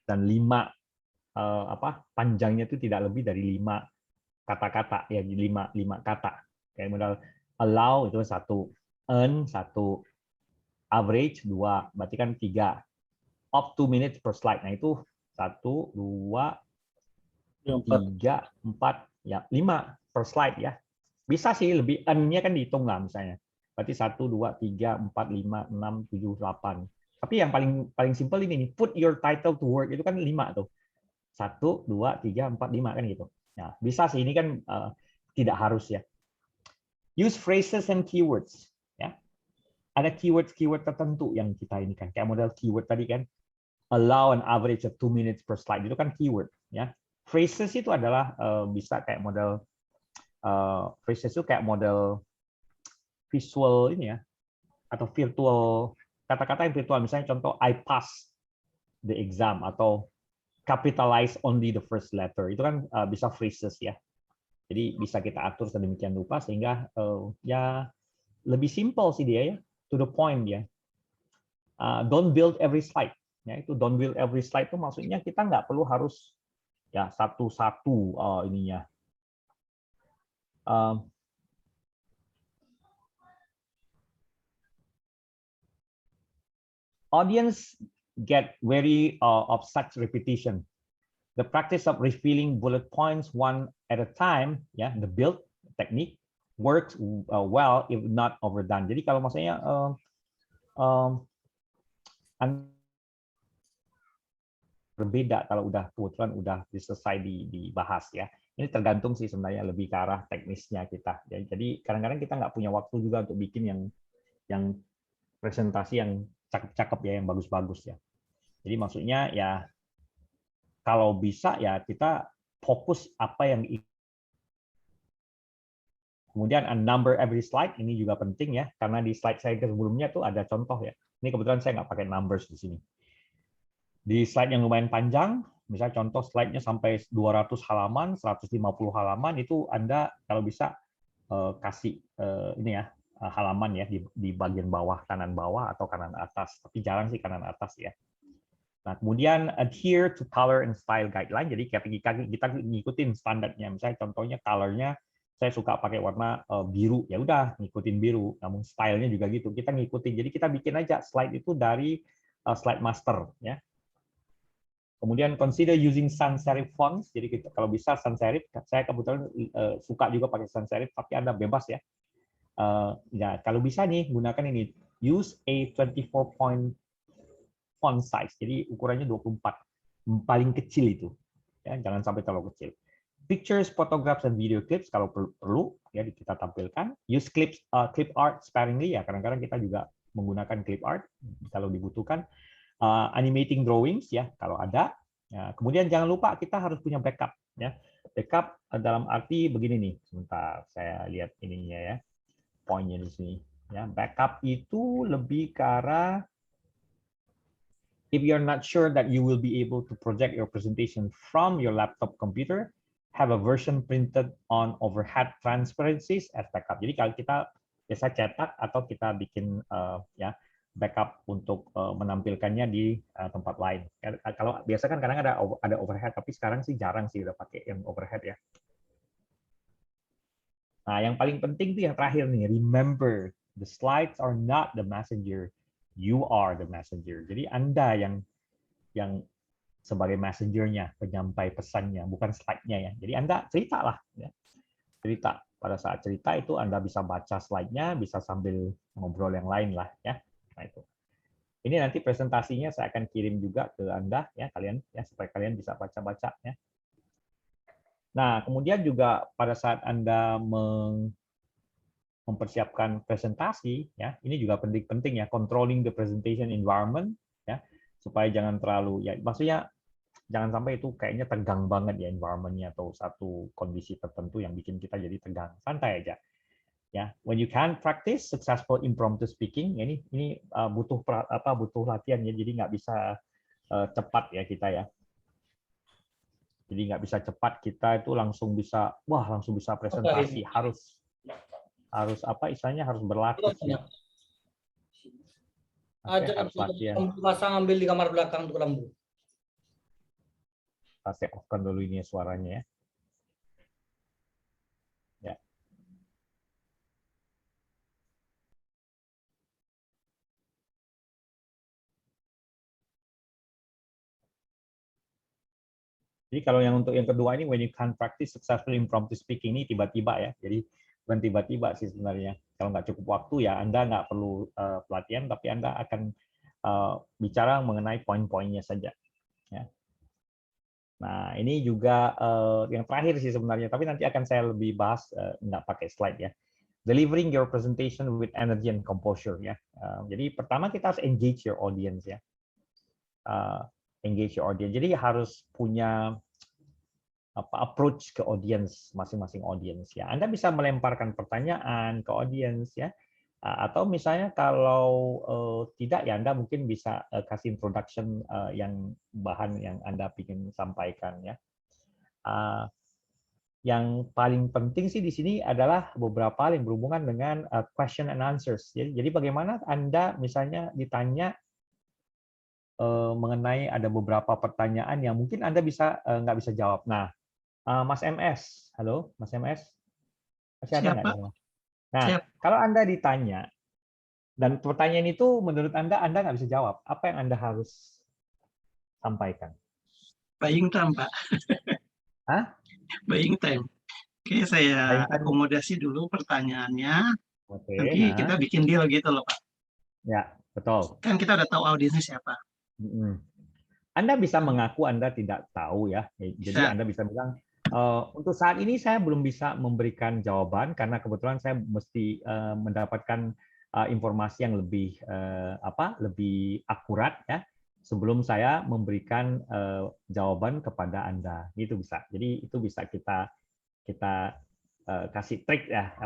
dan 5 panjangnya itu tidak lebih dari 5 kata-kata ya 5 kata kayak modal allow itu 1, earn 1, average 2, berarti kan 3, up 2 minutes per slide. Nah itu 1, 2, 3, 4, ya 5 per slide ya. Bisa sih lebih, earn-nya kan dihitung lah misalnya. Berarti 1, 2, 3, 4, 5, 6, 7, 8. Tapi yang paling simple ini nih, put your title to work itu kan 5 tuh. 1, 2, 3, 4, 5 kan gitu. Nah, bisa sih ini kan tidak harus ya. Use phrases and keywords ya. Ada keyword tertentu yang kita ini kan kayak model keyword tadi kan. Allow an average of 2 minutes per slide itu kan keyword ya. Phrases itu adalah bisa kayak model phrases itu kayak model visual ini ya atau virtual kata-kata yang virtual misalnya contoh I pass the exam atau capitalize only the first letter itu kan bisa phrases ya. Jadi bisa kita atur sedemikian rupa sehingga ya lebih simple sih dia ya, to the point ya. Don't build every slide. Ya, itu don't build every slide itu maksudnya kita nggak perlu harus ya satu-satu ininya. Audience get wary of such repetition. The practice of refilling bullet points one at a time, ya, the build technique works well if not overdone. Jadi kalau maksudnya berbeda kalau udah kebetulan udah selesai dibahas ya. Ini tergantung sih sebenarnya lebih ke arah teknisnya kita. Jadi kadang-kadang kita nggak punya waktu juga untuk bikin yang presentasi yang cakep-cakep ya, yang bagus-bagus ya. Jadi maksudnya ya kalau bisa ya kita fokus apa yang kemudian number every slide ini juga penting ya karena di slide saya sebelumnya tuh ada contoh ya. Ini kebetulan saya nggak pakai numbers di sini. Di slide yang lumayan panjang, misalnya contoh slide-nya sampai 200 halaman, 150 halaman itu Anda kalau bisa kasih ini ya halaman ya di bagian bawah kanan bawah atau kanan atas. Tapi jarang sih kanan atas ya. Nah, kemudian adhere to color and style guideline. Jadi kita ngikutin standarnya. Misalnya contohnya colornya saya suka pakai warna biru, ya udah ngikutin biru. Namun stylenya juga gitu. Kita ngikutin. Jadi kita bikin aja slide itu dari slide master ya. Kemudian consider using sans serif fonts. Jadi kita, kalau bisa sans serif, saya kebetulan suka juga pakai sans serif, tapi Anda bebas ya. Ya kalau bisa nih gunakan ini. Use a 24 point font size, jadi ukurannya 24, paling kecil itu, ya jangan sampai terlalu kecil. Pictures, photographs, and video clips kalau perlu ya kita tampilkan. Use clip art sparingly ya, kadang-kadang kita juga menggunakan clip art kalau dibutuhkan. Animating drawings ya kalau ada. Ya, kemudian jangan lupa kita harus punya backup ya. Backup dalam arti begini nih, sebentar saya lihat ininya ya, poinnya di sini. Ya, backup itu lebih ke arah if you're not sure that you will be able to project your presentation from your laptop computer, have a version printed on overhead transparencies as backup. Jadi kalau kita biasa cetak atau kita bikin ya backup untuk menampilkannya di tempat lain. Kalau biasa kan kadang ada overhead, tapi sekarang sih jarang sih udah pakai yang overhead ya. Nah, yang paling penting tuh yang terakhir nih, remember the slides are not the messenger. You are the messenger. Jadi Anda yang sebagai messengernya, penyampai pesannya, bukan slide-nya ya. Jadi Anda ceritalah, ya. Cerita. Pada saat cerita itu Anda bisa baca slide-nya, bisa sambil ngobrol yang lain lah, ya. Nah itu. Ini nanti presentasinya saya akan kirim juga ke Anda, ya kalian, ya supaya kalian bisa baca-baca, ya. Nah kemudian juga pada saat Anda mempersiapkan presentasi ya ini juga penting ya, controlling the presentation environment ya supaya jangan terlalu ya maksudnya jangan sampai itu kayaknya tegang banget ya environment-nya atau satu kondisi tertentu yang bikin kita jadi tegang. Santai aja. Ya, when you can practice successful impromptu speaking, ini butuh butuh latihan ya, jadi nggak bisa cepat ya kita ya. Jadi nggak bisa cepat kita itu langsung bisa presentasi, harus apa istilahnya, harus berlatih ya. Oke, harus latihan. Pasang ambil di kamar belakang tuh lampu. Saya off-kan dulu ini suaranya ya. Ya. Jadi kalau yang untuk yang kedua ini, when you can practice successful impromptu speaking, ini tiba-tiba ya. Jadi bukan tiba-tiba sih sebenarnya. Kalau nggak cukup waktu ya Anda nggak perlu pelatihan, tapi Anda akan bicara mengenai poin-poinnya saja. Ya. Nah ini juga yang terakhir sih sebenarnya, tapi nanti akan saya lebih bahas nggak pakai slide ya. Delivering your presentation with energy and composure ya. Jadi pertama kita harus engage your audience ya. Engage your audience. Jadi harus punya approach ke audience, masing-masing audience ya. Anda bisa melemparkan pertanyaan ke audience ya. Atau misalnya kalau tidak ya Anda mungkin bisa kasih introduction yang bahan yang Anda ingin sampaikan ya. Yang paling penting sih di sini adalah beberapa hal yang berhubungan dengan question and answers. Jadi bagaimana Anda misalnya ditanya mengenai ada beberapa pertanyaan yang mungkin Anda nggak bisa jawab. Nah, Mas MS, halo, Mas MS, masih ada nggak? Nah, kalau Anda ditanya dan pertanyaan itu menurut Anda nggak bisa jawab, apa yang Anda harus sampaikan? Buying time, Pak. Hah? Buying time. Oke, saya akomodasi dulu pertanyaannya. Oke, nanti kita bikin deal gitu loh, Pak. Ya, betul. Kan kita udah tahu audiensnya siapa. Anda bisa mengaku Anda tidak tahu ya. Jadi Anda bisa bilang, untuk saat ini saya belum bisa memberikan jawaban karena kebetulan saya mesti mendapatkan informasi yang lebih lebih akurat ya sebelum saya memberikan jawaban kepada Anda. Itu bisa. Jadi itu bisa kita kasih trik ya,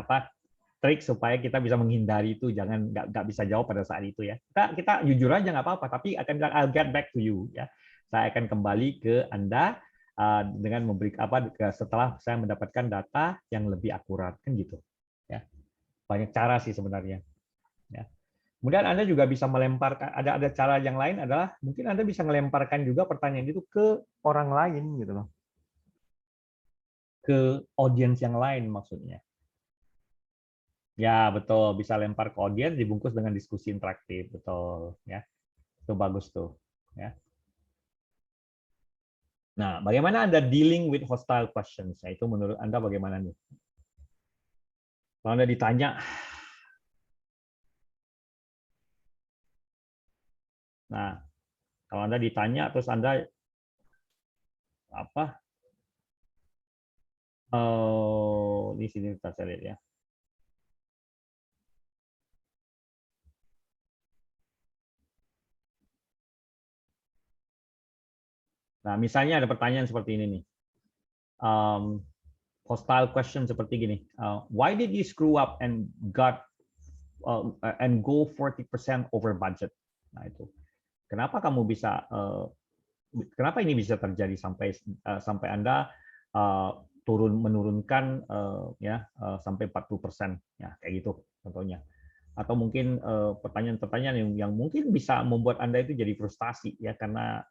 trik supaya kita bisa menghindari itu, jangan nggak bisa jawab pada saat itu ya. Kita jujur aja nggak apa-apa, tapi akan bilang I'll get back to you ya. Saya akan kembali ke Anda dengan memberi setelah saya mendapatkan data yang lebih akurat kan gitu. Ya. Banyak cara sih sebenarnya. Ya. Kemudian Anda juga bisa melemparkan, ada cara yang lain adalah mungkin Anda bisa melemparkan juga pertanyaan itu ke orang lain gitu loh. Ke audiens yang lain maksudnya. Ya, betul. Bisa lempar ke audiens dibungkus dengan diskusi interaktif. Betul. Ya, itu bagus tuh. Ya. Nah, bagaimana Anda dealing with hostile questions? Nah, itu menurut Anda bagaimana nih? Kalau Anda ditanya, nah, kalau Anda ditanya, terus Anda apa? Oh, di sini kita lihat ya. Nah, misalnya ada pertanyaan seperti ini nih. Hostile question seperti gini. Why did you screw up and go 40% over budget? Nah, itu. Kenapa kamu bisa kenapa ini bisa terjadi sampai Anda menurunkan sampai 40% ya, kayak gitu contohnya. Atau mungkin pertanyaan-pertanyaan yang mungkin bisa membuat Anda itu jadi frustasi ya, karena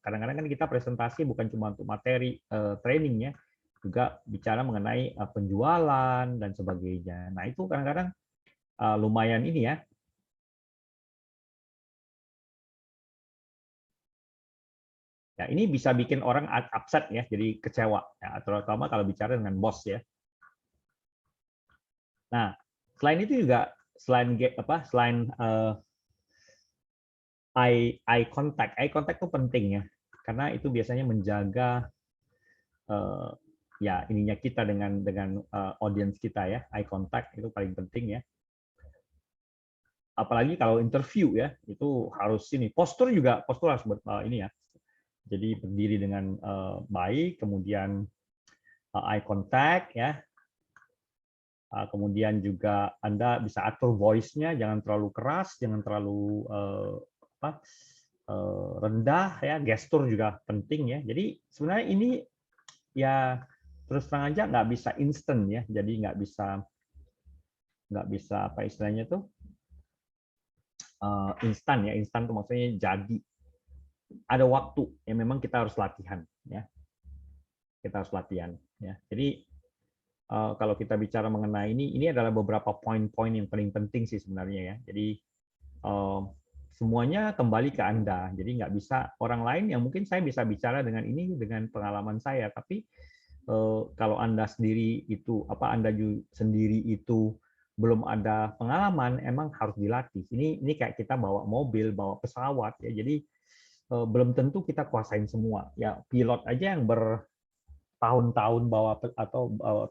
kadang-kadang kan kita presentasi bukan cuma untuk materi training ya, juga bicara mengenai penjualan dan sebagainya. Nah, itu kadang-kadang lumayan ini ya. Ya, ini bisa bikin orang upset ya, jadi kecewa ya, terutama kalau bicara dengan bos ya. Nah, selain itu juga selain eye contact itu penting ya, karena itu biasanya menjaga ya ininya kita dengan audience kita ya. Eye contact itu paling penting ya. Apalagi kalau interview ya, itu harus ini. Postur harus ini ya. Jadi berdiri dengan baik, kemudian eye contact ya. Kemudian juga Anda bisa atur voice-nya, jangan terlalu keras, jangan terlalu rendah ya. Gestur juga penting ya. Jadi sebenarnya ini ya terus terang aja nggak bisa instant ya. Jadi nggak bisa apa istilahnya tuh instan ya. Instan tuh maksudnya jadi. Ada waktu yang memang kita harus latihan ya. Kita harus latihan ya. Jadi kalau kita bicara mengenai ini adalah beberapa poin-poin yang paling penting sih sebenarnya ya. Jadi semuanya kembali ke Anda. Jadi nggak bisa orang lain yang mungkin saya bisa bicara dengan ini dengan pengalaman saya, tapi kalau Anda sendiri itu sendiri itu belum ada pengalaman, emang harus dilatih. Ini kayak kita bawa mobil, bawa pesawat ya. Jadi belum tentu kita kuasain semua. Ya pilot aja yang bertahun-tahun bawa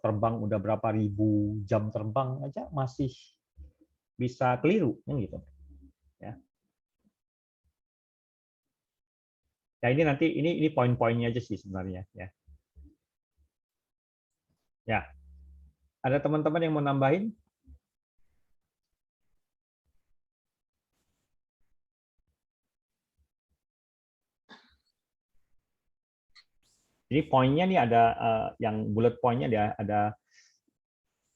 terbang udah berapa ribu jam terbang aja masih bisa keliru kan gitu. Ya. Ya ini nanti ini poin-poinnya aja sih sebenarnya ya. Ya. Ada teman-teman yang mau nambahin? Jadi poinnya nih ada yang bullet poinnya ada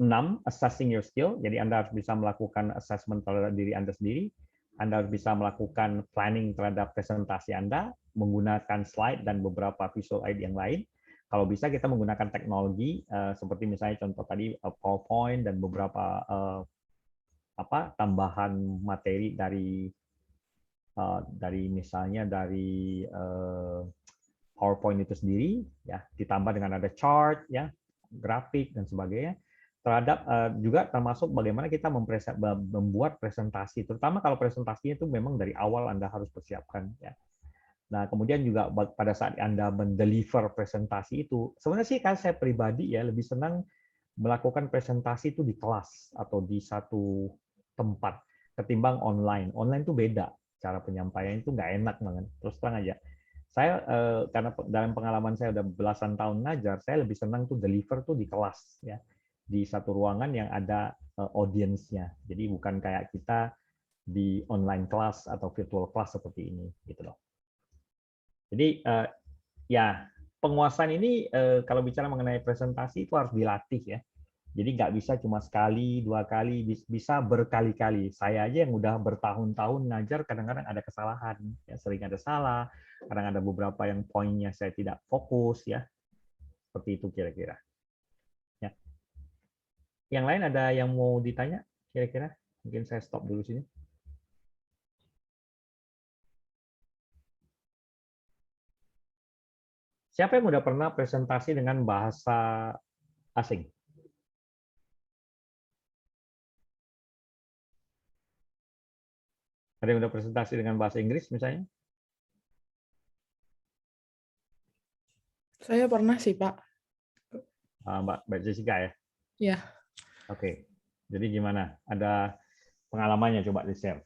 6, assessing your skill. Jadi Anda harus bisa melakukan assessment terhadap diri Anda sendiri. Anda harus bisa melakukan planning terhadap presentasi Anda, menggunakan slide dan beberapa visual aid yang lain. Kalau bisa kita menggunakan teknologi seperti misalnya contoh tadi PowerPoint dan beberapa tambahan materi dari misalnya dari PowerPoint itu sendiri, ya ditambah dengan ada chart, ya grafik dan sebagainya. Terhadap juga termasuk bagaimana kita membuat presentasi, terutama kalau presentasinya itu memang dari awal Anda harus persiapkan. Ya. Nah kemudian juga pada saat Anda mendeliver presentasi itu, sebenarnya sih kan saya pribadi ya lebih senang melakukan presentasi itu di kelas atau di satu tempat ketimbang online. Online itu beda, cara penyampaian itu nggak enak banget. Terus terang aja. Saya karena dalam pengalaman saya udah belasan tahun ngajar, saya lebih senang tuh deliver tuh di kelas ya, di satu ruangan yang ada audiensnya. Jadi bukan kayak kita di online kelas atau virtual class seperti ini gitu loh. Jadi ya penguasaan ini kalau bicara mengenai presentasi itu harus dilatih ya. Jadi nggak bisa cuma sekali, 2 kali, bisa berkali-kali. Saya aja yang udah bertahun-tahun ngajar, kadang-kadang ada kesalahan, ya sering ada salah, kadang ada beberapa yang poinnya saya tidak fokus, ya seperti itu kira-kira. Ya. Yang lain ada yang mau ditanya kira-kira? Mungkin saya stop dulu sini. Siapa yang udah pernah presentasi dengan bahasa asing? Ada yang udah presentasi dengan bahasa Inggris misalnya? Saya pernah sih, Pak. Mbak Jessica ya? Iya. Oke. Jadi gimana? Ada pengalamannya coba di-share.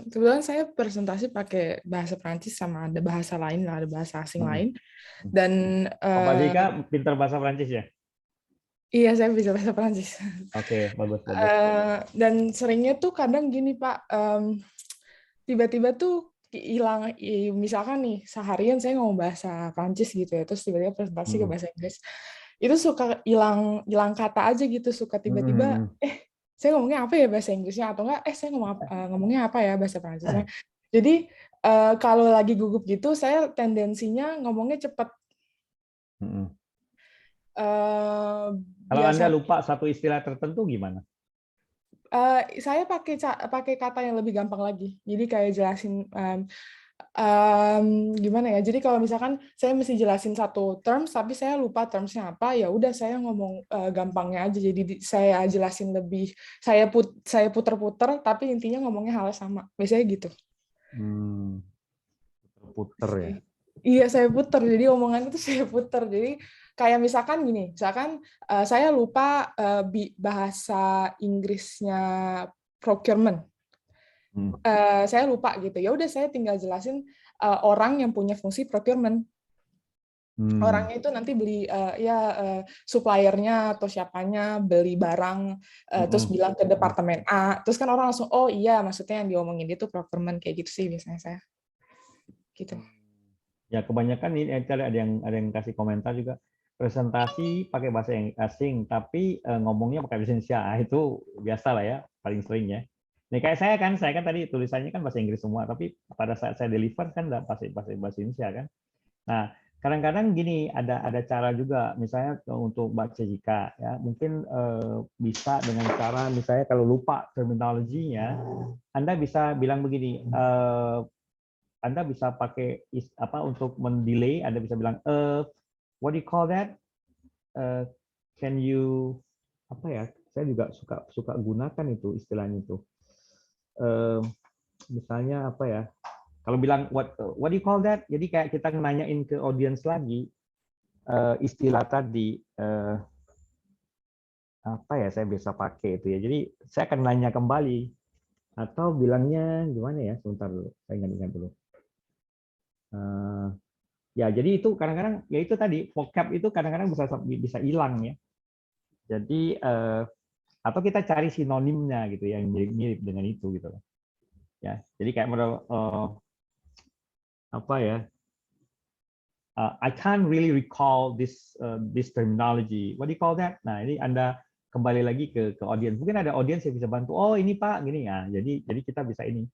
Kebetulan saya presentasi pakai bahasa Prancis sama ada bahasa lain, ada bahasa asing lain. Dan Mbak Jessica pintar bahasa Prancis ya? iya, saya bisa bahasa Prancis. Oke, bagus. Dan seringnya tuh kadang gini, Pak, tiba-tiba tuh hilang, misalkan nih seharian saya ngomong bahasa Prancis gitu ya, terus tiba-tiba presentasi ke bahasa Inggris, itu suka hilang kata aja gitu, suka tiba-tiba saya ngomongnya apa ya bahasa Inggrisnya, atau enggak saya ngomongnya apa ya bahasa Prancisnya. Jadi kalau lagi gugup gitu saya tendensinya ngomongnya cepat. Kalau Anda lupa satu istilah tertentu gimana? Saya pakai kata yang lebih gampang lagi. Jadi kayak jelasin gimana ya? Jadi kalau misalkan saya mesti jelasin satu terms tapi saya lupa termsnya apa, ya udah saya ngomong gampangnya aja. Jadi saya jelasin lebih, saya puter-puter tapi intinya ngomongnya hal sama. Biasanya gitu. Puter ya. Iya, saya puter. Jadi omongan itu saya puter. Jadi kayak misalkan gini, misalkan saya lupa bahasa Inggrisnya procurement. Saya lupa gitu. Ya udah saya tinggal jelasin orang yang punya fungsi procurement. Orangnya itu nanti beli suppliernya atau siapanya beli barang terus bilang ke departemen A, terus kan orang langsung oh iya maksudnya yang diomongin itu procurement, kayak gitu sih biasanya saya. Gitu. Ya kebanyakan ini ada yang kasih komentar juga presentasi pakai bahasa asing tapi ngomongnya pakai bahasa Indonesia. Itu biasa lah ya, paling sering ya. Nih kayak saya kan tadi tulisannya kan bahasa Inggris semua, tapi pada saat saya deliver kan udah bahasa Indonesia kan. Nah, kadang-kadang gini, ada cara juga, misalnya untuk Mbak Jessica, ya mungkin bisa dengan cara, misalnya kalau lupa terminologinya, Anda bisa bilang begini, Anda bisa pakai untuk mendelay, Anda bisa bilang, what do you call that? Can you, apa ya? Saya juga suka gunakan itu istilahnya itu. Misalnya apa ya? Kalau bilang what do you call that? Jadi kayak kita nanyain ke audience lagi istilah tadi apa ya saya bisa pakai itu ya. Jadi saya akan nanya kembali atau bilangnya gimana ya? Sebentar dulu, saya ingat dulu. Ya jadi itu kadang-kadang ya itu tadi vocab itu kadang-kadang bisa hilang ya. Jadi atau kita cari sinonimnya gitu yang mirip dengan itu gitu. Ya jadi kayak model apa ya? I can't really recall this terminology. What do you call that? Nah, ini Anda kembali lagi ke audience. Mungkin ada audience yang bisa bantu. Oh, ini Pak, gini ya. Jadi kita bisa ini.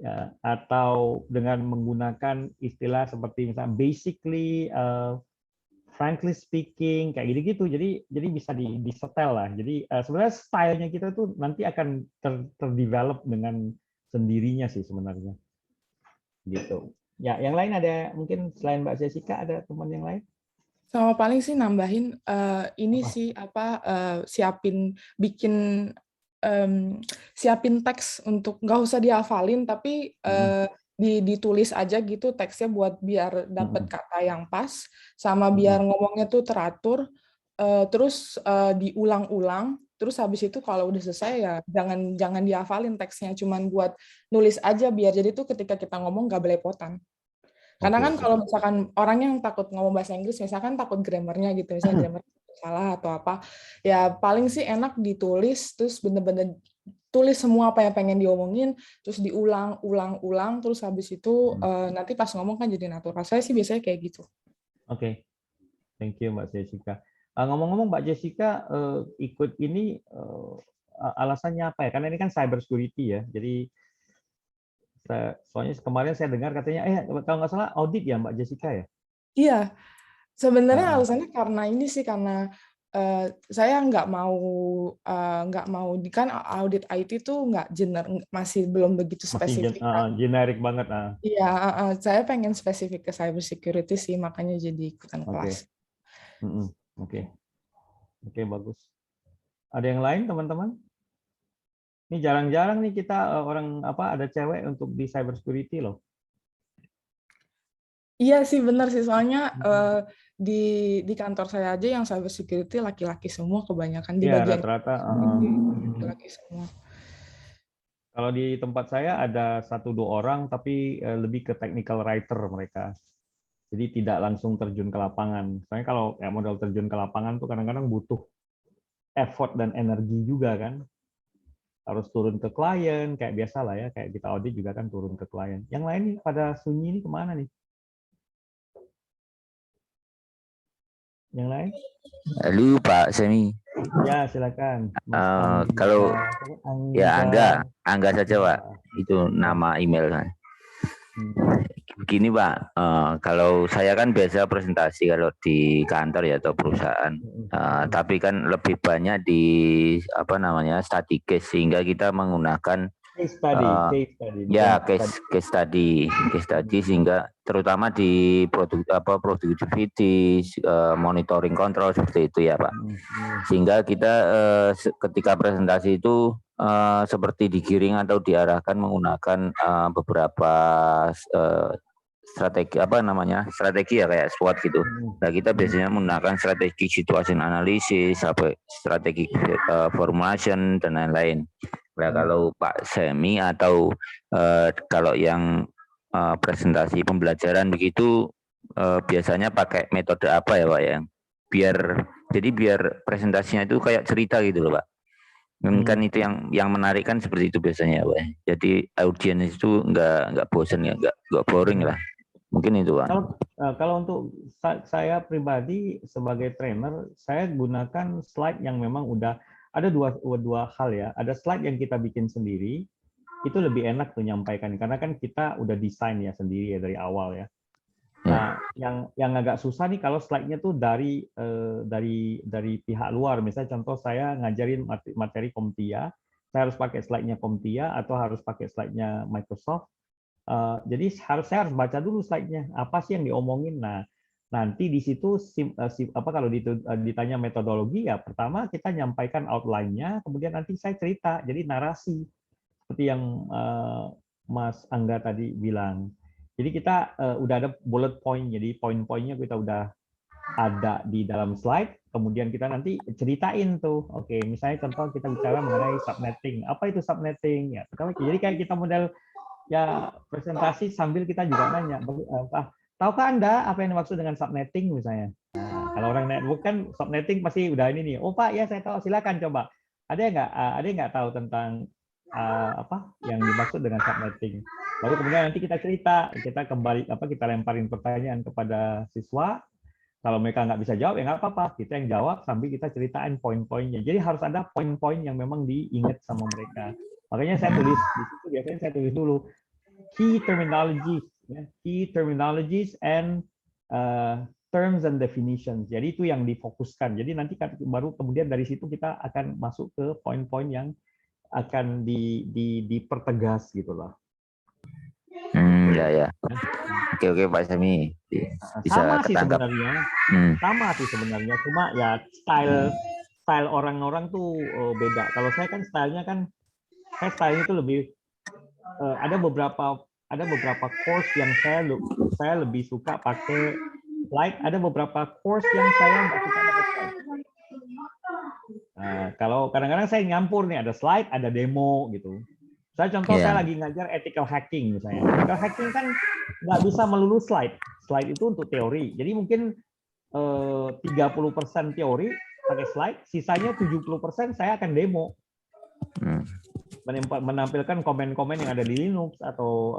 Ya, atau dengan menggunakan istilah seperti misalnya basically, frankly speaking, kayak gitu-gitu. Jadi bisa disetel lah. Jadi sebenarnya stylenya kita tuh nanti akan terdevelop dengan sendirinya sih sebenarnya. Gitu. Ya, yang lain ada mungkin selain Mbak Jessica ada teman yang lain? Sama paling sih nambahin ini Apa? sih siapin teks untuk nggak usah dihafalin tapi ditulis aja gitu teksnya buat biar dapat kata yang pas sama biar ngomongnya tuh teratur, terus diulang-ulang. Terus habis itu kalau udah selesai ya jangan dihafalin teksnya, cuman buat nulis aja biar jadi tuh ketika kita ngomong nggak belepotan. Karena kan kalau misalkan orang yang takut ngomong bahasa Inggris, misalkan takut grammarnya gitu, misalnya grammar salah atau apa, ya paling sih enak ditulis, terus bener-bener tulis semua apa yang pengen diomongin, terus diulang-ulang, terus habis itu nanti pas ngomong kan jadi natural. Saya sih biasanya kayak gitu. Oke. Thank you Mbak Jessica. Ngomong-ngomong Mbak Jessica ikut ini alasannya apa ya? Karena ini kan cyber security ya. Jadi soalnya kemarin saya dengar katanya kalau nggak salah audit ya Mbak Jessica ya? Iya. Sebenarnya alasannya karena ini sih karena saya nggak mau kan audit IT tuh masih belum begitu spesifik. Masih generik banget. Iya, saya pengen spesifik ke cyber security sih, makanya jadi ikutan kelas. Oke, bagus. Ada yang lain teman-teman? Ini jarang-jarang nih kita ada cewek untuk di cyber security loh. Iya sih benar sih, soalnya di kantor saya aja yang cyber security laki-laki semua kebanyakan di bagian rata-rata laki-laki semua. Kalau di tempat saya ada 1-2 orang tapi lebih ke technical writer mereka. Jadi tidak langsung terjun ke lapangan. Soalnya kalau model terjun ke lapangan tuh kadang-kadang butuh effort dan energi juga kan. Harus turun ke klien kayak biasa lah ya, kayak kita audit juga kan turun ke klien. Yang lain nih pada sunyi ini kemana nih? Yang lain? Halo Pak Semi. Ya silakan. Kalau ya Angga saja Pak. Itu nama email kan. Begini Pak, kalau saya kan biasa presentasi kalau di kantor ya atau perusahaan, tapi kan lebih banyak di study case sehingga kita menggunakan case study sehingga terutama di productivity, monitoring control seperti itu ya Pak. Sehingga kita ketika presentasi itu seperti digiring atau diarahkan menggunakan beberapa strategi ya kayak SWOT gitu. Nah kita biasanya menggunakan strategi situation analysis, strategi formulation dan lain-lain. Nah kalau Pak Semi atau kalau yang presentasi pembelajaran begitu biasanya pakai metode apa ya Pak ya? Biar presentasinya itu kayak cerita gitu loh Pak. Kan itu yang menarik kan seperti itu biasanya Pak. Jadi audiens itu nggak bosan ya, nggak boring lah. Mungkin itu Pak. Kalau untuk saya pribadi sebagai trainer, saya gunakan slide yang memang udah ada dua hal ya. Ada slide yang kita bikin sendiri, itu lebih enak tuh nyampaikan karena kan kita udah desain ya sendiri ya dari awal ya. Nah, yang agak susah nih kalau slide-nya tuh dari pihak luar. Misalnya contoh saya ngajarin materi CompTIA, saya harus pakai slide-nya CompTIA atau harus pakai slide-nya Microsoft. Jadi saya harus baca dulu slide-nya, apa sih yang diomongin. Nah, nanti di situ kalau ditanya metodologi ya pertama kita nyampaikan outline-nya, kemudian nanti saya cerita, jadi narasi seperti yang Mas Angga tadi bilang. Jadi kita udah ada bullet point, jadi poin-poinnya kita udah ada di dalam slide, kemudian kita nanti ceritain tuh. Oke, misalnya contoh kita bicara mengenai subnetting. Apa itu subnetting? Ya, jadi kayak kita model ya presentasi sambil kita juga nanya, tahukah Anda apa yang dimaksud dengan subnetting misalnya? Nah, kalau orang network kan subnetting pasti udah ini nih. Oh Pak, ya saya tahu. Silakan coba. Ada yang nggak tahu tentang apa yang dimaksud dengan subnetting? Lalu kemudian nanti kita cerita, kita kembali kita lemparin pertanyaan kepada siswa. Kalau mereka nggak bisa jawab ya nggak apa-apa, kita yang jawab sambil kita ceritain poin-poinnya. Jadi harus ada poin-poin yang memang diingat sama mereka. Makanya saya tulis di situ, biasanya saya tulis dulu key terminologies, ya, key terminologies and terms and definitions. Jadi itu yang difokuskan. Jadi nanti baru kemudian dari situ kita akan masuk ke poin-poin yang akan dipertegas gitu loh. Ya. Oke Pak Sami. Bisa sama sih ketangkap. sebenarnya. Sama sih sebenarnya. Cuma ya style orang-orang tuh beda. Kalau saya kan stylenya kan saya stylenya itu lebih ada beberapa course yang saya lebih suka pakai slide. Ada beberapa course yang saya nggak suka pakai slide. Nah, kalau kadang-kadang saya nyampur nih, ada slide, ada demo gitu. Saya contoh saya lagi ngajar ethical hacking misalnya. Ethical hacking kan nggak bisa melulu slide. Slide itu untuk teori. Jadi mungkin 30% teori pakai slide, sisanya 70% saya akan demo. Menampilkan komen-komen yang ada di Linux atau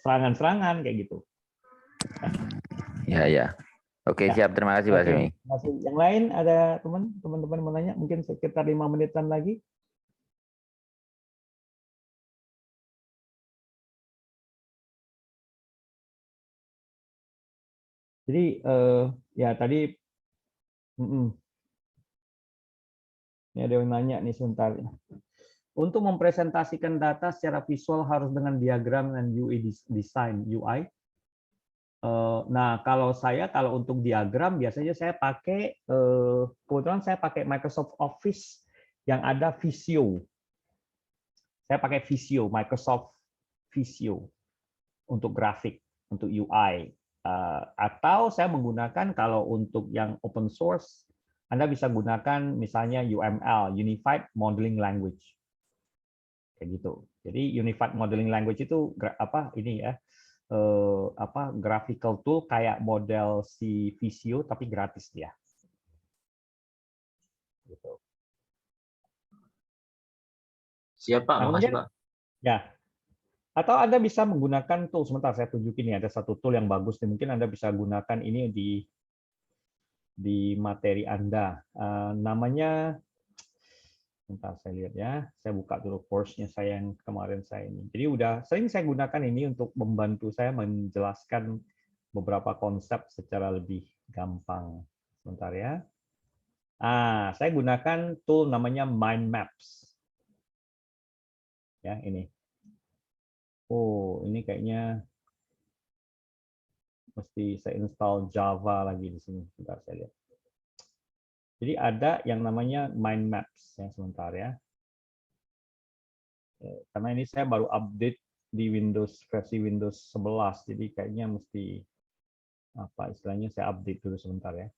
serangan-serangan kayak gitu. Ya. Oke, siap. Terima kasih Pak Sami. Yang lain ada teman-teman mau nanya mungkin sekitar 5 menitan lagi. Jadi ya tadi ini ada yang nanya nih sebentar. Untuk mempresentasikan data secara visual harus dengan diagram dan UI design UI. Nah kalau untuk diagram biasanya saya pakai kebetulan saya pakai Microsoft Office yang ada Visio. Saya pakai Visio, Microsoft Visio untuk grafik, untuk UI. Atau saya menggunakan kalau untuk yang open source, Anda bisa gunakan misalnya UML, Unified Modeling Language, kayak gitu. Jadi Unified Modeling Language itu graphical tool kayak model si Visio tapi gratis dia. Gitu. Siapa? Makasih Pak. Ya. Atau Anda bisa menggunakan tool, sebentar saya tunjukin nih, ada satu tool yang bagus nih, mungkin Anda bisa gunakan ini di materi Anda. Namanya, sebentar saya lihat ya, saya buka dulu course-nya saya yang kemarin saya ini. Jadi udah sering saya gunakan ini untuk membantu saya menjelaskan beberapa konsep secara lebih gampang. Sebentar ya. Saya gunakan tool namanya Mind Maps. Ya, ini. Oh, ini kayaknya mesti saya install Java lagi di sini. Sebentar saya lihat. Jadi ada yang namanya Mind Maps ya sebentar ya. Karena ini saya baru update di versi Windows 11, jadi kayaknya mesti apa istilahnya saya update dulu sebentar ya.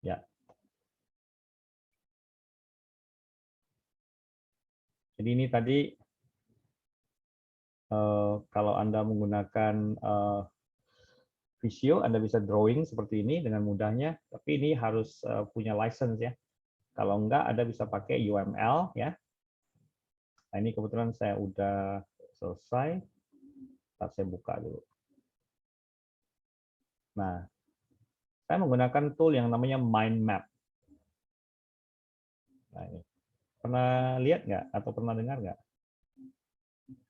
Ya. Jadi ini tadi kalau Anda menggunakan Visio, Anda bisa drawing seperti ini dengan mudahnya, tapi ini harus punya license ya. Kalau enggak, Anda bisa pakai UML ya. Nah, ini kebetulan saya udah selesai. Ntar saya buka dulu. Nah, saya menggunakan tool yang namanya mind map. Nah, ini. Pernah lihat nggak atau pernah dengar nggak?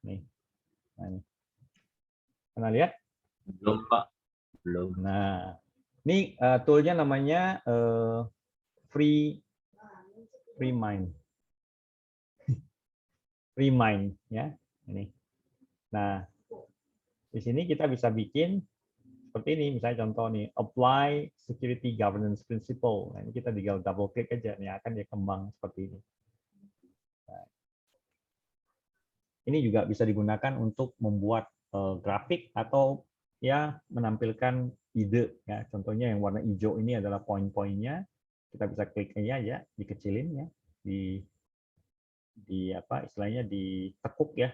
Nih. Nah, ini. Pernah lihat? Belum, Pak. Belum. Nah, ini toolnya namanya Free Mind. Free Mind ya. Ini. Nah, di sini kita bisa bikin seperti ini, misalnya contoh nih, apply security governance principle. Nah, ini kita tinggal double klik aja, nih akan dia kembang seperti ini. Nah, ini juga bisa digunakan untuk membuat grafik atau ya menampilkan ide. Ya, contohnya yang warna hijau ini adalah poin-poinnya. Kita bisa klik aja ya, dikecilin ya, di apa istilahnya ditekuk ya.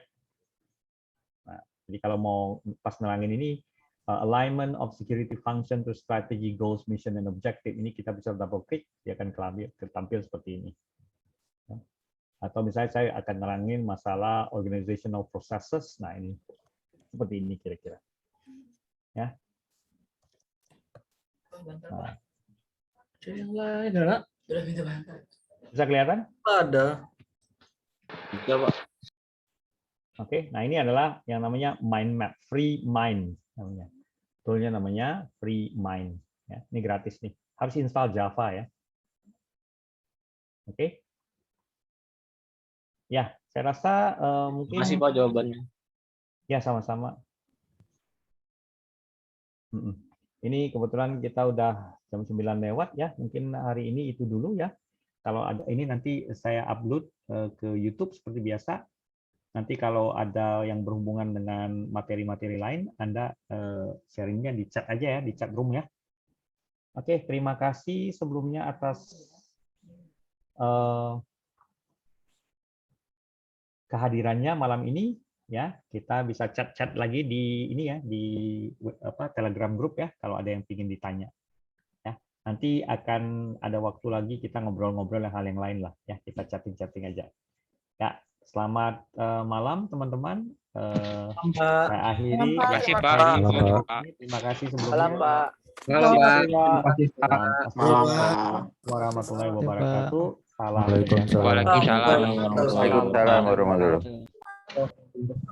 Nah, jadi kalau mau pas nerangin ini alignment of security function to strategy, goals, mission, and objective. Ini kita bisa double click, dia akan tampil seperti ini. Atau misalnya saya akan nerangin masalah organizational processes. Nah, ini seperti ini kira-kira. Ya. Nah. Bisa kelihatan? Ada. Bisa, Pak. Oke, nah ini adalah yang namanya mind map, free mind namanya. Toolnya namanya Free Mind. Ya, ini gratis nih. Harus install Java ya. Oke. Ya, saya rasa mungkin. Terima kasih, Pak, jawabannya. Ya, sama-sama. Ini kebetulan kita udah jam 9 lewat ya. Mungkin hari ini itu dulu ya. Kalau ada ini nanti saya upload ke YouTube seperti biasa. Nanti kalau ada yang berhubungan dengan materi-materi lain, Anda sharingnya di chat aja ya, di chat room ya. Oke, terima kasih sebelumnya atas kehadirannya malam ini. Ya, kita bisa chat-chat lagi di ini ya, di Telegram group ya, kalau ada yang ingin ditanya. Ya, nanti akan ada waktu lagi kita ngobrol-ngobrol hal yang lain lah. Ya, kita chatting-chatting aja. Ya. Selamat malam teman-teman. Saya akhiri. Terima kasih Pak. Terima kasih sebelumnya. Malam Pak. Terima kasih Pak. Assalamualaikum warahmatullahi wabarakatuh. Salam. Waalaikumsalam. Waalaikumsalam warahmatullahi wabarakatuh.